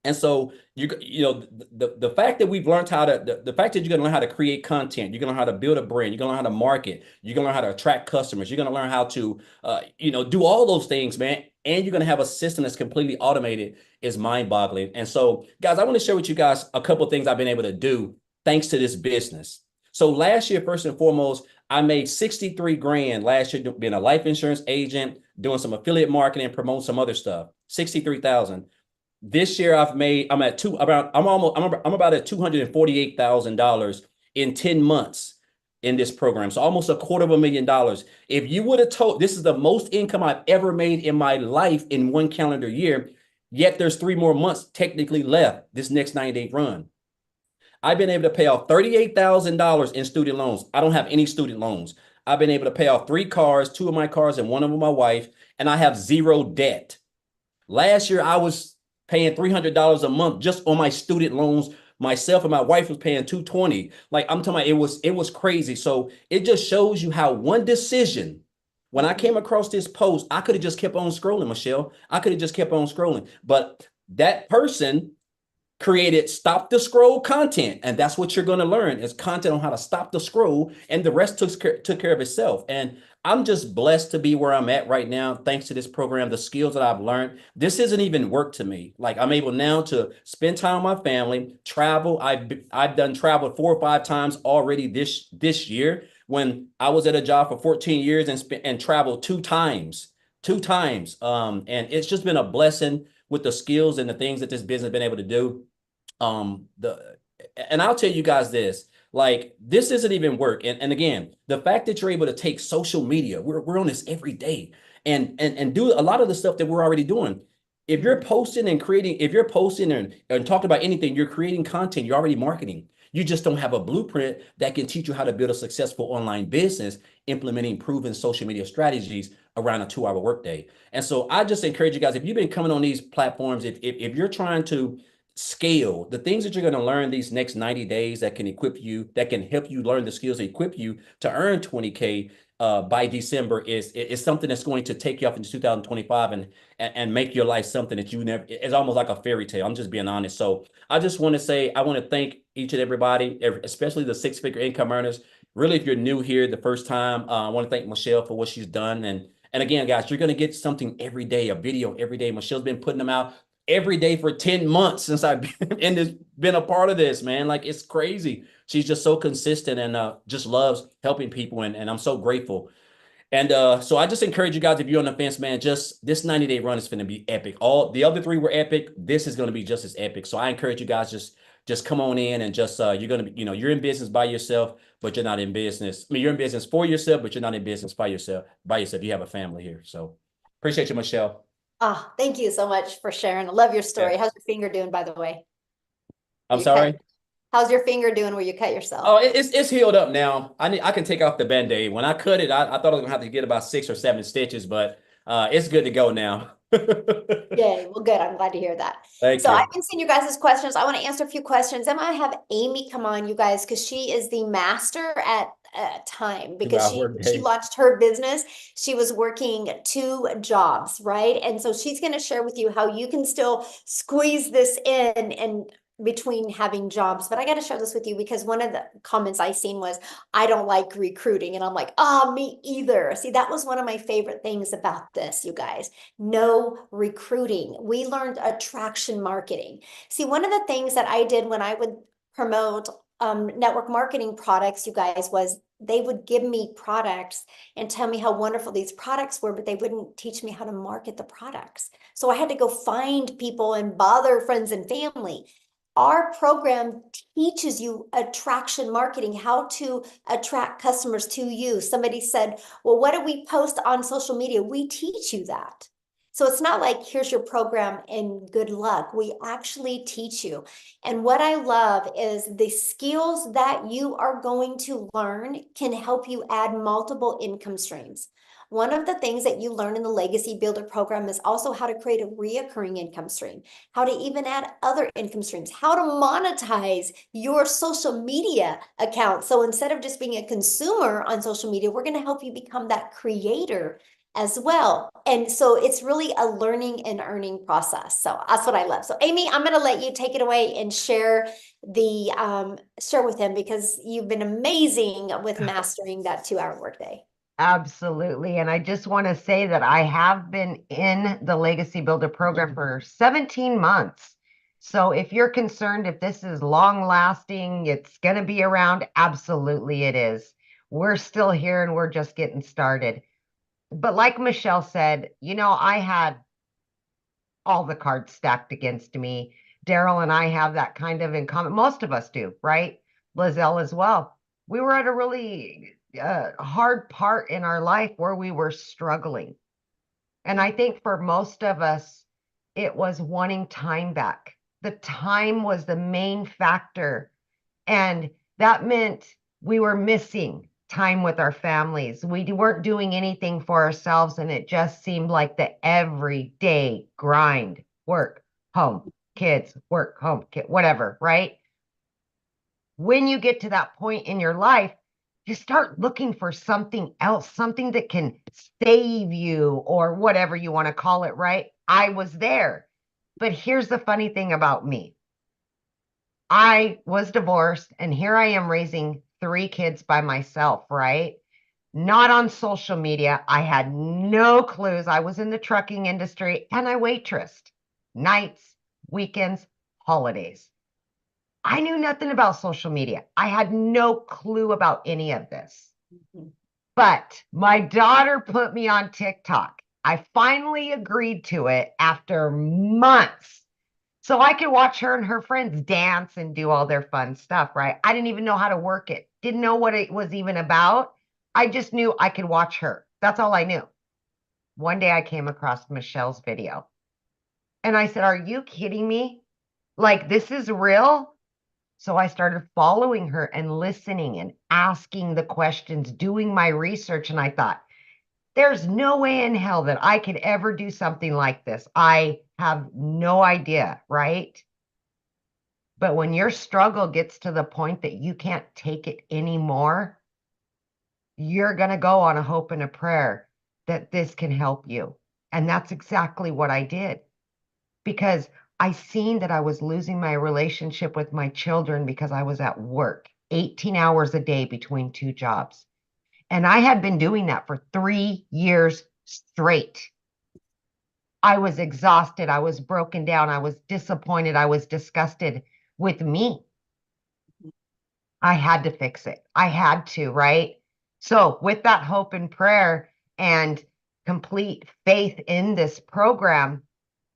And so the fact that we've learned how to the fact that you're gonna learn how to create content, you're gonna learn how to build a brand, you're gonna learn how to market, you're gonna learn how to attract customers, you're gonna learn how to do all those things, man. And you're gonna have a system that's completely automated is mind-boggling. And so, guys, I want to share with you guys a couple of things I've been able to do thanks to this business. So last year, first and foremost, I made 63 grand last year being a life insurance agent, doing some affiliate marketing, promoting some other stuff. 63,000. This year I'm about at $248,000 in 10 months in this program. So almost $250,000. If you would have told, this is the most income I've ever made in my life in one calendar year, yet there's 3 more months technically left this next 90-day run. I've been able to pay off $38,000 in student loans. I don't have any student loans. I've been able to pay off 3 cars, 2 of my cars and one of them my wife, and I have 0 debt. Last year I was paying $300 a month just on my student loans. Myself and my wife was paying $220. Like I'm talking about, it was crazy. So it just shows you how one decision, when I came across this post, I could have just kept on scrolling, Michelle. I could have just kept on scrolling. But that person created stop the scroll content. And that's what you're going to learn is content on how to stop the scroll. And the rest took care of itself. And I'm just blessed to be where I'm at right now. Thanks to this program, the skills that I've learned, this isn't even work to me. Like I'm able now to spend time with my family, travel. I've done travel 4 or 5 times already this year when I was at a job for 14 years and traveled 2 times. And it's just been a blessing with the skills and the things that this business has been able to do. And I'll tell you guys this, like this isn't even work. And again, the fact that you're able to take social media, we're on this every day and do a lot of the stuff that we're already doing. If you're posting and creating, if you're posting and talking about anything, you're creating content, you're already marketing. You just don't have a blueprint that can teach you how to build a successful online business, implementing proven social media strategies around a 2-hour workday. And so I just encourage you guys, if you've been coming on these platforms, if you're trying to scale, the things that you're going to learn these next 90 days that can equip you, that can help you learn the skills that equip you to earn 20K by December is something that's going to take you off into 2025 and make your life something that you never, it's almost like a fairy tale. I'm just being honest. So I just want to say, I want to thank each and everybody, especially the 6-figure income earners. Really, if you're new here the first time, I want to thank Michelle for what she's done. And again, guys, you're going to get something every day, a video every day. Michelle's been putting them out every day for 10 months since I've been a part of this, man. Like it's crazy. She's just so consistent and just loves helping people. And I'm so grateful. And so I just encourage you guys, if you're on the fence, man, just this 90-day run is going to be epic. All the other 3 were epic. This is going to be just as epic. So I encourage you guys, just come on in and just, you're going to be, you're in business by yourself, but you're not in business. I mean, you're in business for yourself, but you're not in business by yourself. You have a family here. So appreciate you, Michelle. Ah, thank you so much for sharing. I love your story. How's your finger doing, by the way? I'm sorry? How's your finger doing where you cut yourself? Oh, it's healed up now. I can take off the Band-Aid. When I cut it, I thought I was gonna have to get about 6 or 7 stitches, but it's good to go now. Yay, well, good. I'm glad to hear that. Thank So you. I've been seeing you guys' questions. I want to answer a few questions. I'm going to have Amy come on, you guys, because she is the master at time because she launched her business. She was working 2 jobs, right? And so she's going to share with you how you can still squeeze this in and between having jobs. But I got to share this with you because one of the comments I seen was, I don't like recruiting. And I'm like, oh, me either. See, that was one of my favorite things about this, you guys. No recruiting. We learned attraction marketing. See, one of the things that I did when I would promote network marketing products, you guys, was they would give me products and tell me how wonderful these products were, but they wouldn't teach me how to market the products. So I had to go find people and bother friends and family. Our program teaches you attraction marketing, how to attract customers to you. Somebody said, well, what do we post on social media? We teach you that. So it's not like, here's your program and good luck. We actually teach you. And what I love is the skills that you are going to learn can help you add multiple income streams. One of the things that you learn in the Legacy Builder program is also how to create a reoccurring income stream, how to even add other income streams, how to monetize your social media account. So instead of just being a consumer on social media, we're going to help you become that creator as well. And so it's really a learning and earning process. So that's what I love. So Amy, I'm going to let you take it away and share with him, because you've been amazing with mastering that 2-hour workday. Absolutely. And I just want to say that I have been in the Legacy Builder program for 17 months. So if you're concerned if this is long lasting, it's going to be around, absolutely it is. We're still here and we're just getting started. But like Michelle said, I had all the cards stacked against me. Daryl and I have that kind of in common. Most of us do, right? Lizelle as well. We were at a really hard part in our life where we were struggling. And I think for most of us, it was wanting time back. The time was the main factor. And that meant we were missing time with our families. We weren't doing anything for ourselves. And it just seemed like the everyday grind, work, home, kids, work, home, kid, whatever, right? When you get to that point in your life, you start looking for something else, something that can save you or whatever you want to call it, right? I was there. But here's the funny thing about me. I was divorced and here I am raising 3 kids by myself, right? Not on social media. I had no clues. I was in the trucking industry and I waitressed nights, weekends, holidays. I knew nothing about social media. I had no clue about any of this. But my daughter put me on TikTok. I finally agreed to it after months. So I could watch her and her friends dance and do all their fun stuff, right? I didn't even know how to work it. Didn't know what it was even about. I just knew I could watch her. That's all I knew. One day I came across Michelle's video. And I said, are you kidding me? Like, this is real? So I started following her and listening and asking the questions, doing my research. And I thought, there's no way in hell that I could ever do something like this. I have no idea, right? But when your struggle gets to the point that you can't take it anymore, you're going to go on a hope and a prayer that this can help you. And that's exactly what I did. Because I seen that I was losing my relationship with my children because I was at work 18 hours a day between 2 jobs. And I had been doing that for 3 years straight. I was exhausted. I was broken down. I was disappointed. I was disgusted with me. I had to fix it. I had to, right? So with that hope and prayer and complete faith in this program,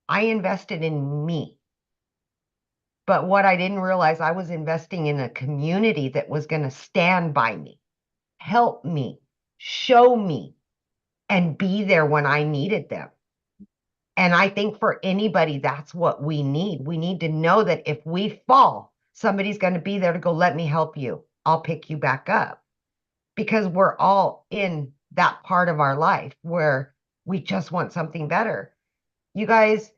I invested in me. But what I didn't realize, I was investing in a community that was going to stand by me, help me, show me, and be there when I needed them. And I think for anybody, that's what we need. We need to know that if we fall, somebody's going to be there to go, let me help you. I'll pick you back up. Because we're all in that part of our life where we just want something better. You guys,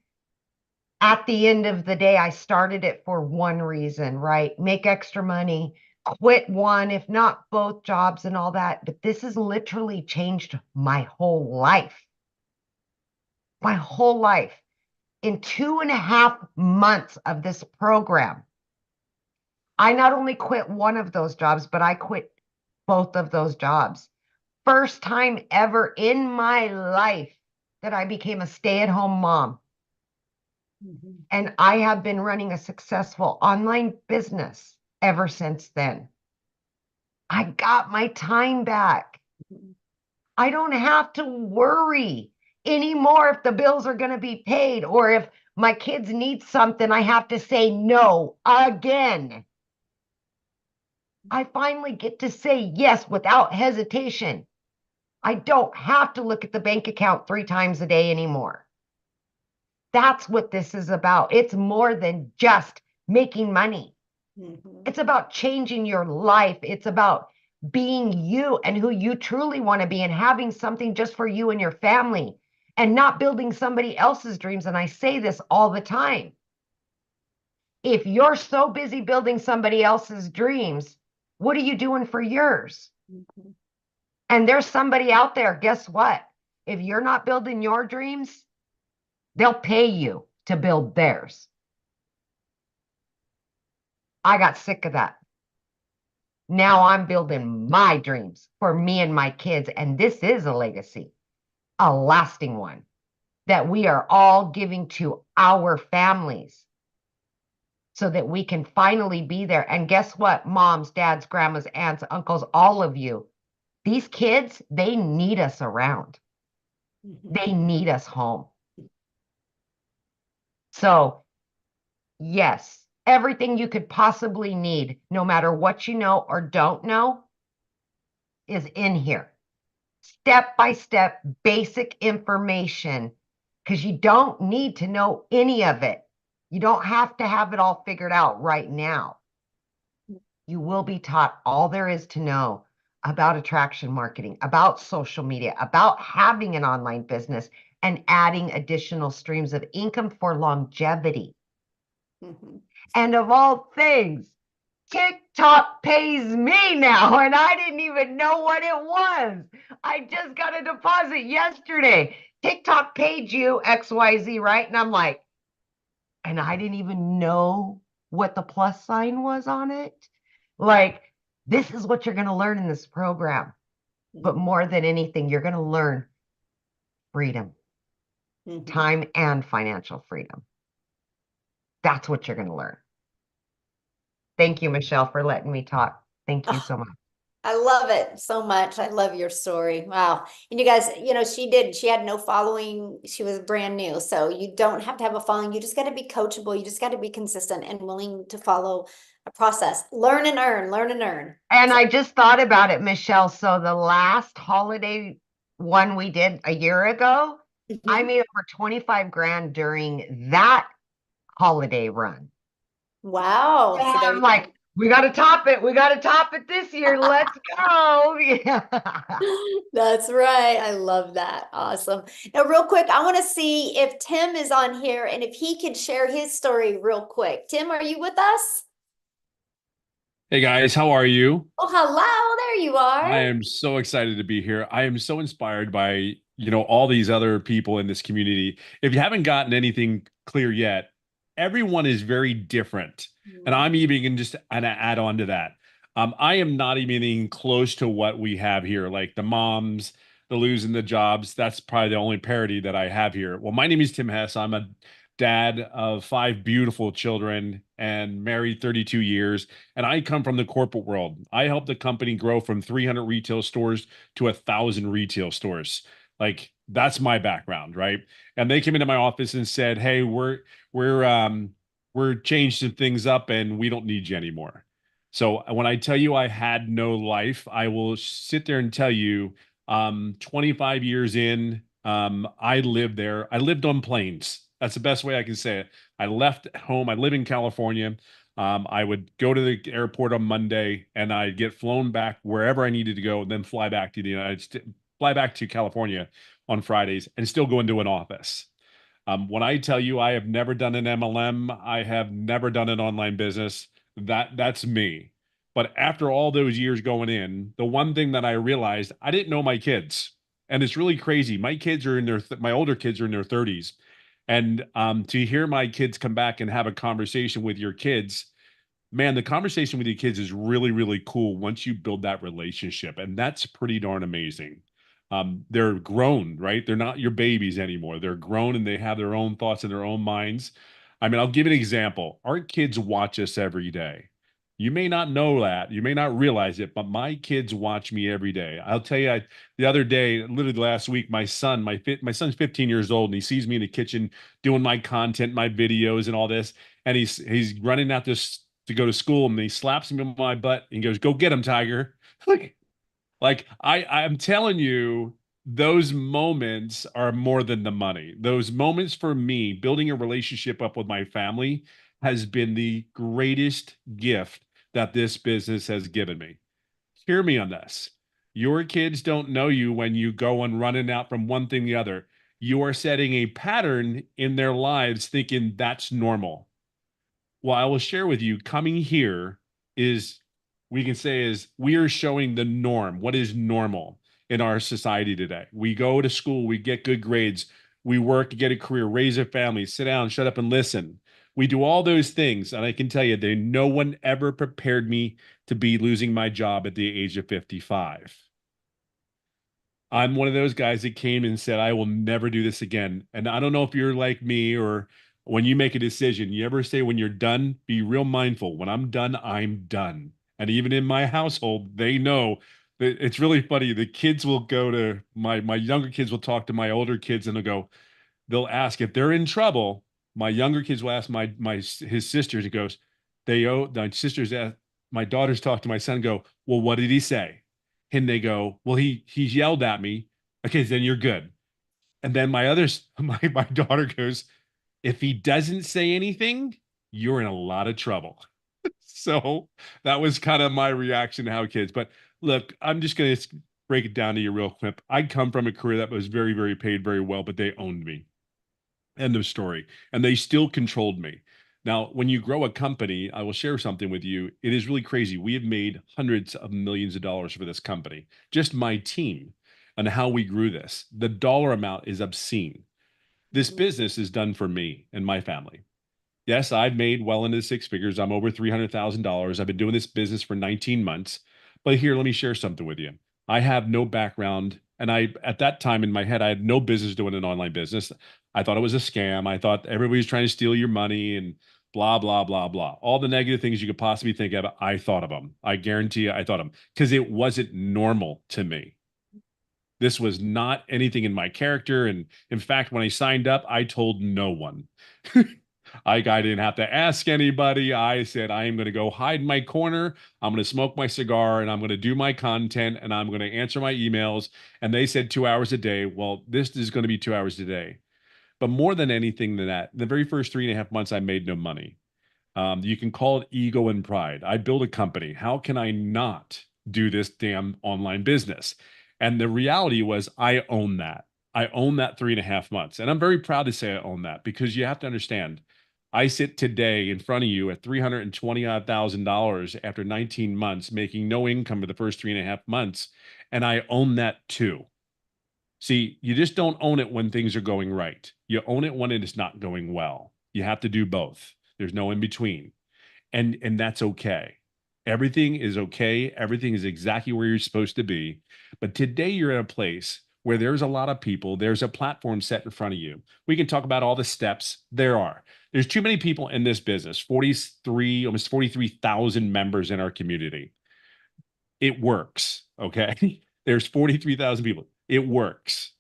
at the end of the day, I started it for one reason, right? Make extra money, quit one, if not both jobs and all that. But this has literally changed my whole life. My whole life. In 2.5 months of this program, I not only quit one of those jobs, but I quit both of those jobs. First time ever in my life that I became a stay-at-home mom. And I have been running a successful online business ever since then. I got my time back. I don't have to worry anymore if the bills are going to be paid or if my kids need something, I have to say no again. I finally get to say yes without hesitation. I don't have to look at the bank account 3 times a day anymore. That's what this is about. It's more than just making money. It's about changing your life. It's about being you and who you truly want to be and having something just for you and your family and not building somebody else's dreams. And I say this all the time. If you're so busy building somebody else's dreams, what are you doing for yours? Mhm. And there's somebody out there, guess what? If you're not building your dreams, they'll pay you to build theirs. I got sick of that. Now I'm building my dreams for me and my kids. And this is a legacy, a lasting one that we are all giving to our families so that we can finally be there. And guess what? Moms, dads, grandmas, aunts, uncles, all of you, these kids, they need us around. Mhm. They need us home. So, yes, everything you could possibly need, no matter what you know or don't know, is in here. Step by step, basic information, because you don't need to know any of it. You don't have to have it all figured out right now. You will be taught all there is to know about attraction marketing, about social media, about having an online business, and adding additional streams of income for longevity. Mhm. And of all things, TikTok pays me now, and I didn't even know what it was. I just got a deposit yesterday. TikTok paid you XYZ, right? And I'm like, and I didn't even know what the plus sign was on it. Like, this is what you're going to learn in this program. But more than anything, you're going to learn freedom, Mhm. time and financial freedom. That's what you're going to learn. Thank you, Michelle, for letting me talk. Thank you Oh, so much. I love it so much. I love your story. Wow. And you guys, she had no following. She was brand new. So you don't have to have a following. You just got to be coachable. You just got to be consistent and willing to follow a process. Learn and earn, learn and earn. And So, I just thought about it, Michelle. So the last holiday one we did a year ago, I mhm. made over 25 grand during that holiday run. Wow. And So there I'm you go. like, we got to top it. We got to top it this year. Let's go. Yeah. That's right. I love that. Awesome. Now, real quick, I want to see if Tim is on here and if he can share his story real quick. Tim, are you with us? Hey guys, how are you? Oh, hello. There you I are. am so excited to be here. I am so inspired by, all these other people in this community. If you haven't gotten anything clear yet, everyone is very different. And I'm even going just to add on to that. I am not even close to what we have here, like the moms, the losing the jobs. That's probably the only parity that I have here. Well, my name is Tim Hess. I'm a dad of 5 beautiful children and married 32 years. And I come from the corporate world. I helped the company grow from 300 retail stores to 1,000 retail stores. Like that's my background, right? And they came into my office and said, "Hey, we're changing things up, and we don't need you anymore." So when I tell you I had no life, I will sit there and tell you, 25 years in, I lived there. I lived on planes. That's the best way I can say it. I left home. I live in California. I would go to the airport on Monday and I'd get flown back wherever I needed to go, and then fly back to the United States, fly back to California on Fridays and still go into an office. When I tell you I have never done an MLM, I have never done an online business, that's me. But after all those years going in, the one thing that I realized, I didn't know my kids. And it's really crazy. My kids are in my older kids are in their 30s. And to hear my kids come back and have a conversation with your kids, man, the conversation with your kids is really, really cool once you build that relationship. And that's pretty darn amazing. They're grown, right? They're not your babies anymore. They're grown and they have their own thoughts and their own minds. I mean, I'll give you an example. Our kids watch us every day. You may not know that, you may not realize it, but my kids watch me every day. I'll tell you, the other day, literally last week, my son's 15 years old, and he sees me in the kitchen doing my content, my videos, and all this, and he's running out this to go to school, and he slaps me on my butt and goes, "Go get him, Tiger!" Like I'm telling you, those moments are more than the money. Those moments for me, building a relationship up with my family has been the greatest gift that this business has given me. hear me on this. Your kids don't know you when you go and running out from one thing to the other. You are setting a pattern in their lives thinking that's normal. Well, I will share with you, coming here is, we can say, is we are showing the norm. What is normal in our society today? We go to school, we get good grades, we work, get a career, raise a family, sit down, shut up and listen. We do all those things. And I can tell you that no one ever prepared me to be losing my job at the age of 55. I'm one of those guys that came and said, I will never do this again. And I don't know if you're like me, or when you make a decision, you ever say when you're done, be real mindful. When I'm done, I'm done. And even in my household, they know that it's really funny. The kids will go to my younger kids will talk to my older kids and they'll ask if they're in trouble. My younger kids will ask his sisters. He goes, my sisters ask, my daughters talk to my son and go, well, what did he say? And they go, well, he yelled at me. Okay, then you're good. And then my daughter goes, if he doesn't say anything, you're in a lot of trouble. So that was kind of my reaction to how kids. But look, I'm just going to break it down to you real quick. I come from a career that was very, very paid very well, but they owned me. End of story. And they still controlled me. Now, when you grow a company, I will share something with you. It is really crazy. We have made hundreds of millions of dollars for this company, just my team, and how we grew this. The dollar amount is obscene. This business is done for me and my family. Yes, I've made well into six figures. I'm over $300,000. I've been doing this business for 19 months. But here, let me share something with you. I have no background. And at that time in my head, I had no business doing an online business. I thought it was a scam. I thought everybody was trying to steal your money and blah, blah, blah, blah. All the negative things you could possibly think of, I thought of them. I guarantee you, I thought of them because it wasn't normal to me. This was not anything in my character. And in fact, when I signed up, I told no one. I didn't have to ask anybody. I said, I am going to go hide in my corner. I'm going to smoke my cigar and I'm going to do my content and I'm going to answer my emails. And they said 2 hours a day. Well, this is going to be 2 hours a day. But more than anything than that, the very first 3.5 months, I made no money. You can call it ego and pride. I built a company. How can I not do this damn online business? And the reality was I own that. I own that 3.5 months. And I'm very proud to say I own that because you have to understand, I sit today in front of you at $320,000 after 19 months, making no income for the first 3.5 months. And I own that too. See, you just don't own it when things are going right. You own it when it is not going well. You have to do both. There's no in between. And that's okay. Everything is okay. Everything is exactly where you're supposed to be. But today you're at a place where there's a lot of people. There's a platform set in front of you. We can talk about all the steps there are. There's too many people in this business, almost 43,000 members in our community. It works, okay? There's 43,000 people. It works.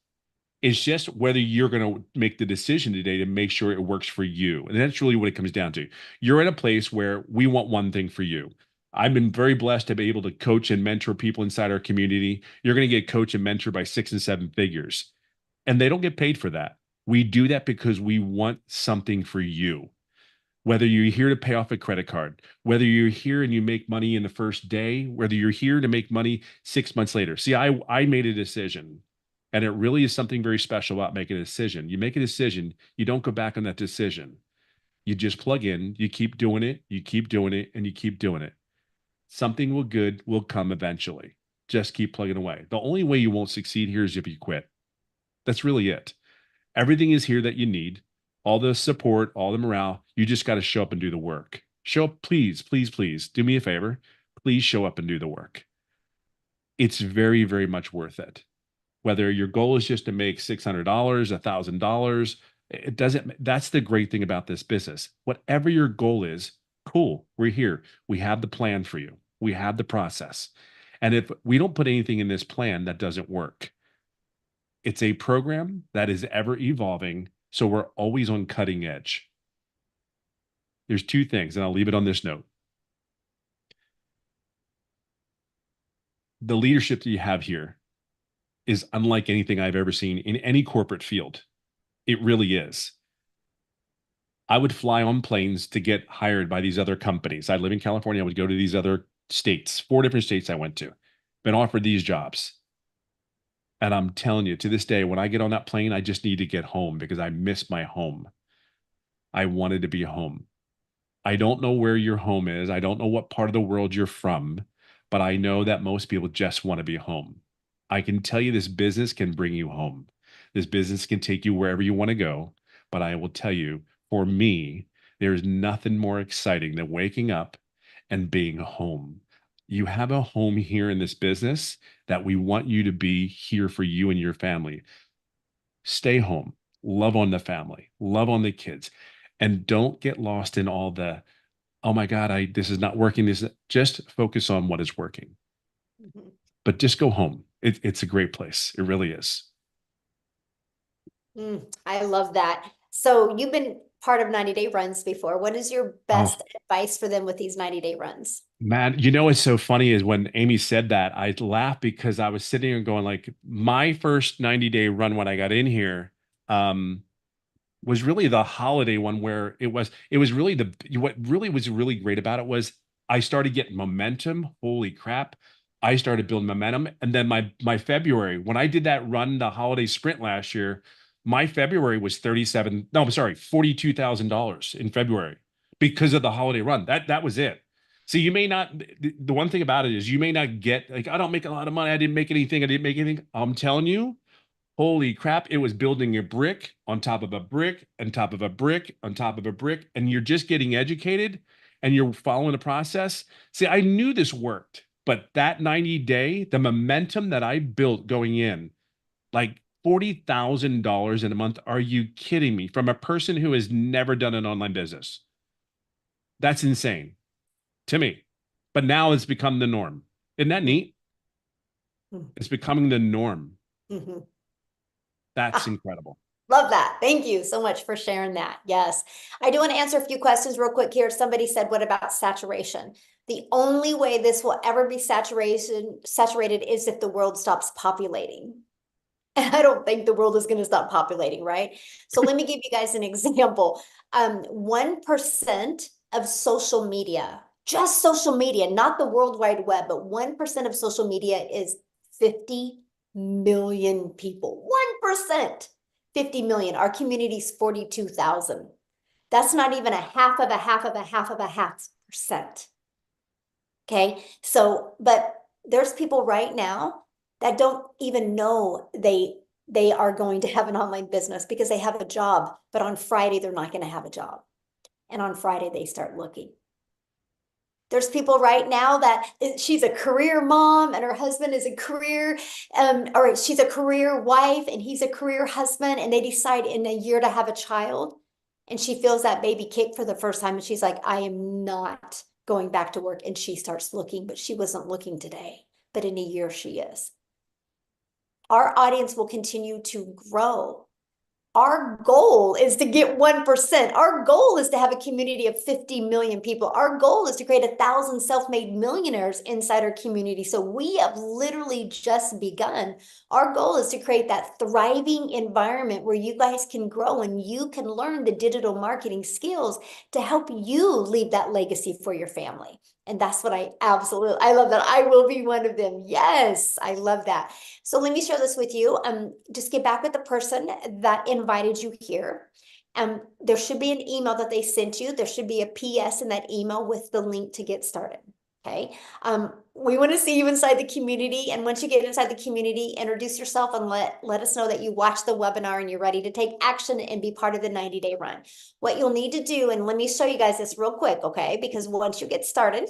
It's just whether you're going to make the decision today to make sure it works for you. And that's really what it comes down to. You're in a place where we want one thing for you. I've been very blessed to be able to coach and mentor people inside our community. You're going to get coached and mentored by 6 and 7 figures. And they don't get paid for that. We do that because we want something for you. Whether you're here to pay off a credit card, whether you're here and you make money in the first day, whether you're here to make money 6 months later. See, I made a decision, and it really is something very special about making a decision. You make a decision, you don't go back on that decision. You just plug in, you keep doing it, you keep doing it, and you keep doing it. Something good will come eventually. Just keep plugging away. The only way you won't succeed here is if you quit. That's really it. Everything is here that you need. All the support, all the morale. You just got to show up and do the work. Show up, please, please, please. Do me a favor. Please show up and do the work. It's very, very much worth it. Whether your goal is just to make $600, $1,000, it doesn't. That's the great thing about this business. Whatever your goal is, cool. We're here. We have the plan for you. We have the process. And if we don't put anything in this plan, that doesn't work. It's a program that is ever evolving, so we're always on cutting edge. There's 2 things, and I'll leave it on this note. The leadership that you have here is unlike anything I've ever seen in any corporate field. It really is. I would fly on planes to get hired by these other companies. I live in California. I would go to these other states, 4 different states I went to. been offered these jobs. And I'm telling you, to this day, when I get on that plane, I just need to get home because I miss my home. I wanted to be home. I don't know where your home is. I don't know what part of the world you're from, but I know that most people just want to be home. I can tell you this business can bring you home. This business can take you wherever you want to go. But I will tell you, for me, there's nothing more exciting than waking up and being home. You have a home here in this business that we want you to be here for you and your family. Stay home, love on the family, love on the kids, and don't get lost in all the, oh my God, this is not working. Just focus on what is working. Mhm. But just go home. It's a great place. It really is. I love that. So you've been part of 90-day runs before. What is your best advice for them with these 90-day runs? Man, you know what's so funny is when Amy said that, I laughed because I was sitting here going like, my first 90-day run when I got in here was really the holiday one where it was really what really was really great about it was I started getting momentum. Holy crap. I started building momentum. And then my February, when I did that run, the holiday sprint last year, my February was $42,000 in February because of the holiday run. That was it. So you may not, the one thing about it is you may not get like, I don't make a lot of money. I didn't make anything. I'm telling you, holy crap, it was building a brick on top of a brick on top of a brick on top of a brick. And you're just getting educated and you're following the process. See, I knew this worked, but that 90-day, the momentum that I built going in, like $40,000 in a month. Are you kidding me? From a person who has never done an online business. That's insane to me. But now it's become the norm. Isn't that neat? It's becoming the norm. Mm-hmm. That's incredible. Love that. Thank you so much for sharing that. Yes. I do want to answer a few questions real quick here. Somebody said, what about saturation? The only way this will ever be saturated is if the world stops populating. And I don't think the world is going to stop populating, right? So let me give you guys an example. 1% of social media, just social media, not the World Wide Web, but 1% of social media is 50 million people. 1%, 50 million. Our community's 42,000. That's not even a half of a half of a half of a half percent. Okay, so, but there's people right now that don't even know they are going to have an online business because they have a job, but on Friday they're not going to have a job. And on Friday they start looking. There's people right now that she's a career mom and her husband is a career, or she's a career wife and he's a career husband, and they decide in a year to have a child. And she feels that baby kick for the first time. And she's like, I am not going back to work. And she starts looking, but she wasn't looking today, but in a year she is. Our audience will continue to grow. Our goal is to get 1%. Our goal is to have a community of 50 million people. Our goal is to create 1,000 self-made millionaires inside our community. So we have literally just begun. Our goal is to create that thriving environment where you guys can grow and you can learn the digital marketing skills to help you leave that legacy for your family. And that's what I love that. I will be one of them. Yes, I love that. So let me share this with you. Just get back with the person that invited you here. There should be an email that they sent you. There should be a PS in that email with the link to get started. Okay. We want to see you inside the community. And once you get inside the community, introduce yourself and let us know that you watched the webinar and you're ready to take action and be part of the 90-day run. What you'll need to do, and let me show you guys this real quick, okay? Because once you get started,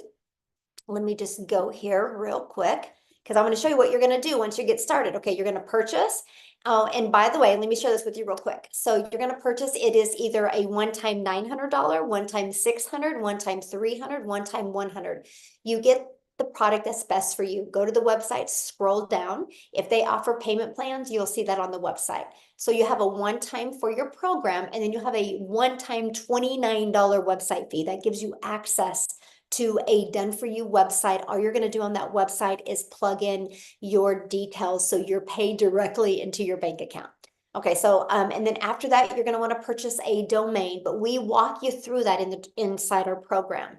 let me just go here real quick, because I'm going to show you what you're going to do once you get started. Okay, you're going to purchase. And by the way, let me share this with you real quick. So you're going to purchase, it is either a one-time $900, one-time $600, one-time $300, one-time $100. You get the product that's best for you. Go to the website, scroll down. If they offer payment plans, you'll see that on the website. So you have a one-time for your program, and then you have a one-time $29 website fee that gives you access to a done-for-you website. All you're going to do on that website is plug in your details so you're paid directly into your bank account. Okay, so and then after that, you're going to want to purchase a domain, but we walk you through that inside our program.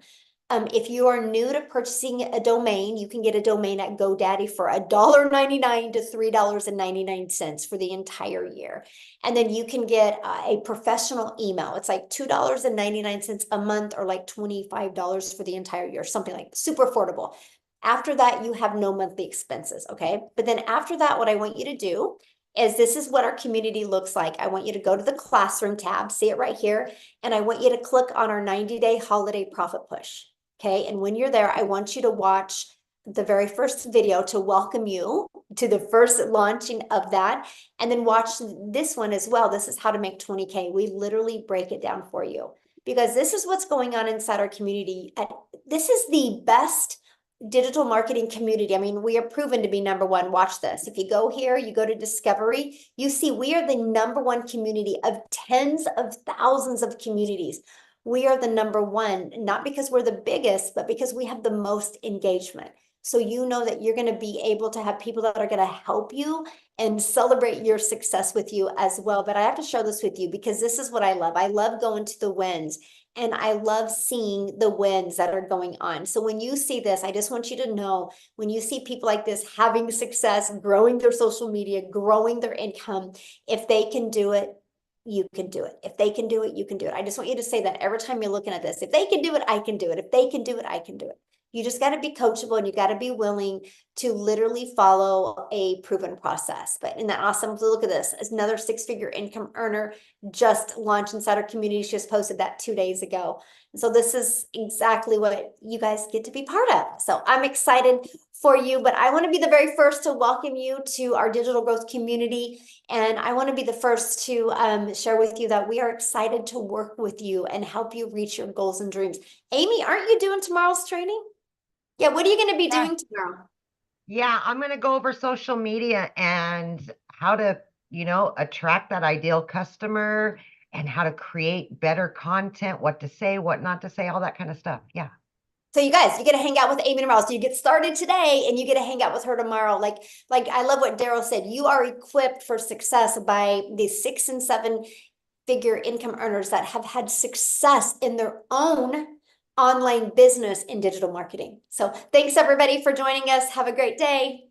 If you are new to purchasing a domain, you can get a domain at GoDaddy for $1.99 to $3.99 for the entire year. And then you can get a professional email. It's like $2.99 a month or like $25 for the entire year, something like super affordable. After that, you have no monthly expenses, okay? But then after that, what I want you to do is this is what our community looks like. I want you to go to the classroom tab, see it right here, and I want you to click on our 90-day holiday profit push. Okay, and when you're there, I want you to watch the very first video to welcome you to the first launching of that, and then watch this one as well. This is how to make 20K. We literally break it down for you because this is what's going on inside our community. This is the best digital marketing community. I mean, we are proven to be number one. Watch this. If you go here, you go to Discovery, you see we are the number one community of tens of thousands of communities. We are the number one, not because we're the biggest, but because we have the most engagement. So you know that you're going to be able to have people that are going to help you and celebrate your success with you as well. But I have to share this with you because this is what I love. I love going to the wins and I love seeing the wins that are going on. So when you see this, I just want you to know, when you see people like this having success, growing their social media, growing their income, if they can do it, you can do it. If they can do it, you can do it. I just want you to say that every time you're looking at this. If they can do it, I can do it. If they can do it, I can do it. You just got to be coachable and you got to be willing to literally follow a proven process. But isn't that awesome? Look at this. It's another six-figure income earner just launched inside our community. She just posted that 2 days ago. And so this is exactly what you guys get to be part of. So I'm excited for you, but I want to be the very first to welcome you to our digital growth community. And I want to be the first to share with you that we are excited to work with you and help you reach your goals and dreams. Amy, aren't you doing tomorrow's training? Yeah, what are you going to be doing tomorrow? Yeah, I'm going to go over social media and how to, attract that ideal customer and how to create better content, what to say, what not to say, all that kind of stuff. Yeah. So you guys, you get to hang out with Amy tomorrow. So you get started today and you get to hang out with her tomorrow. Like I love what Daryl said. You are equipped for success by the 6 and 7 figure income earners that have had success in their own online business in digital marketing. So thanks everybody for joining us. Have a great day.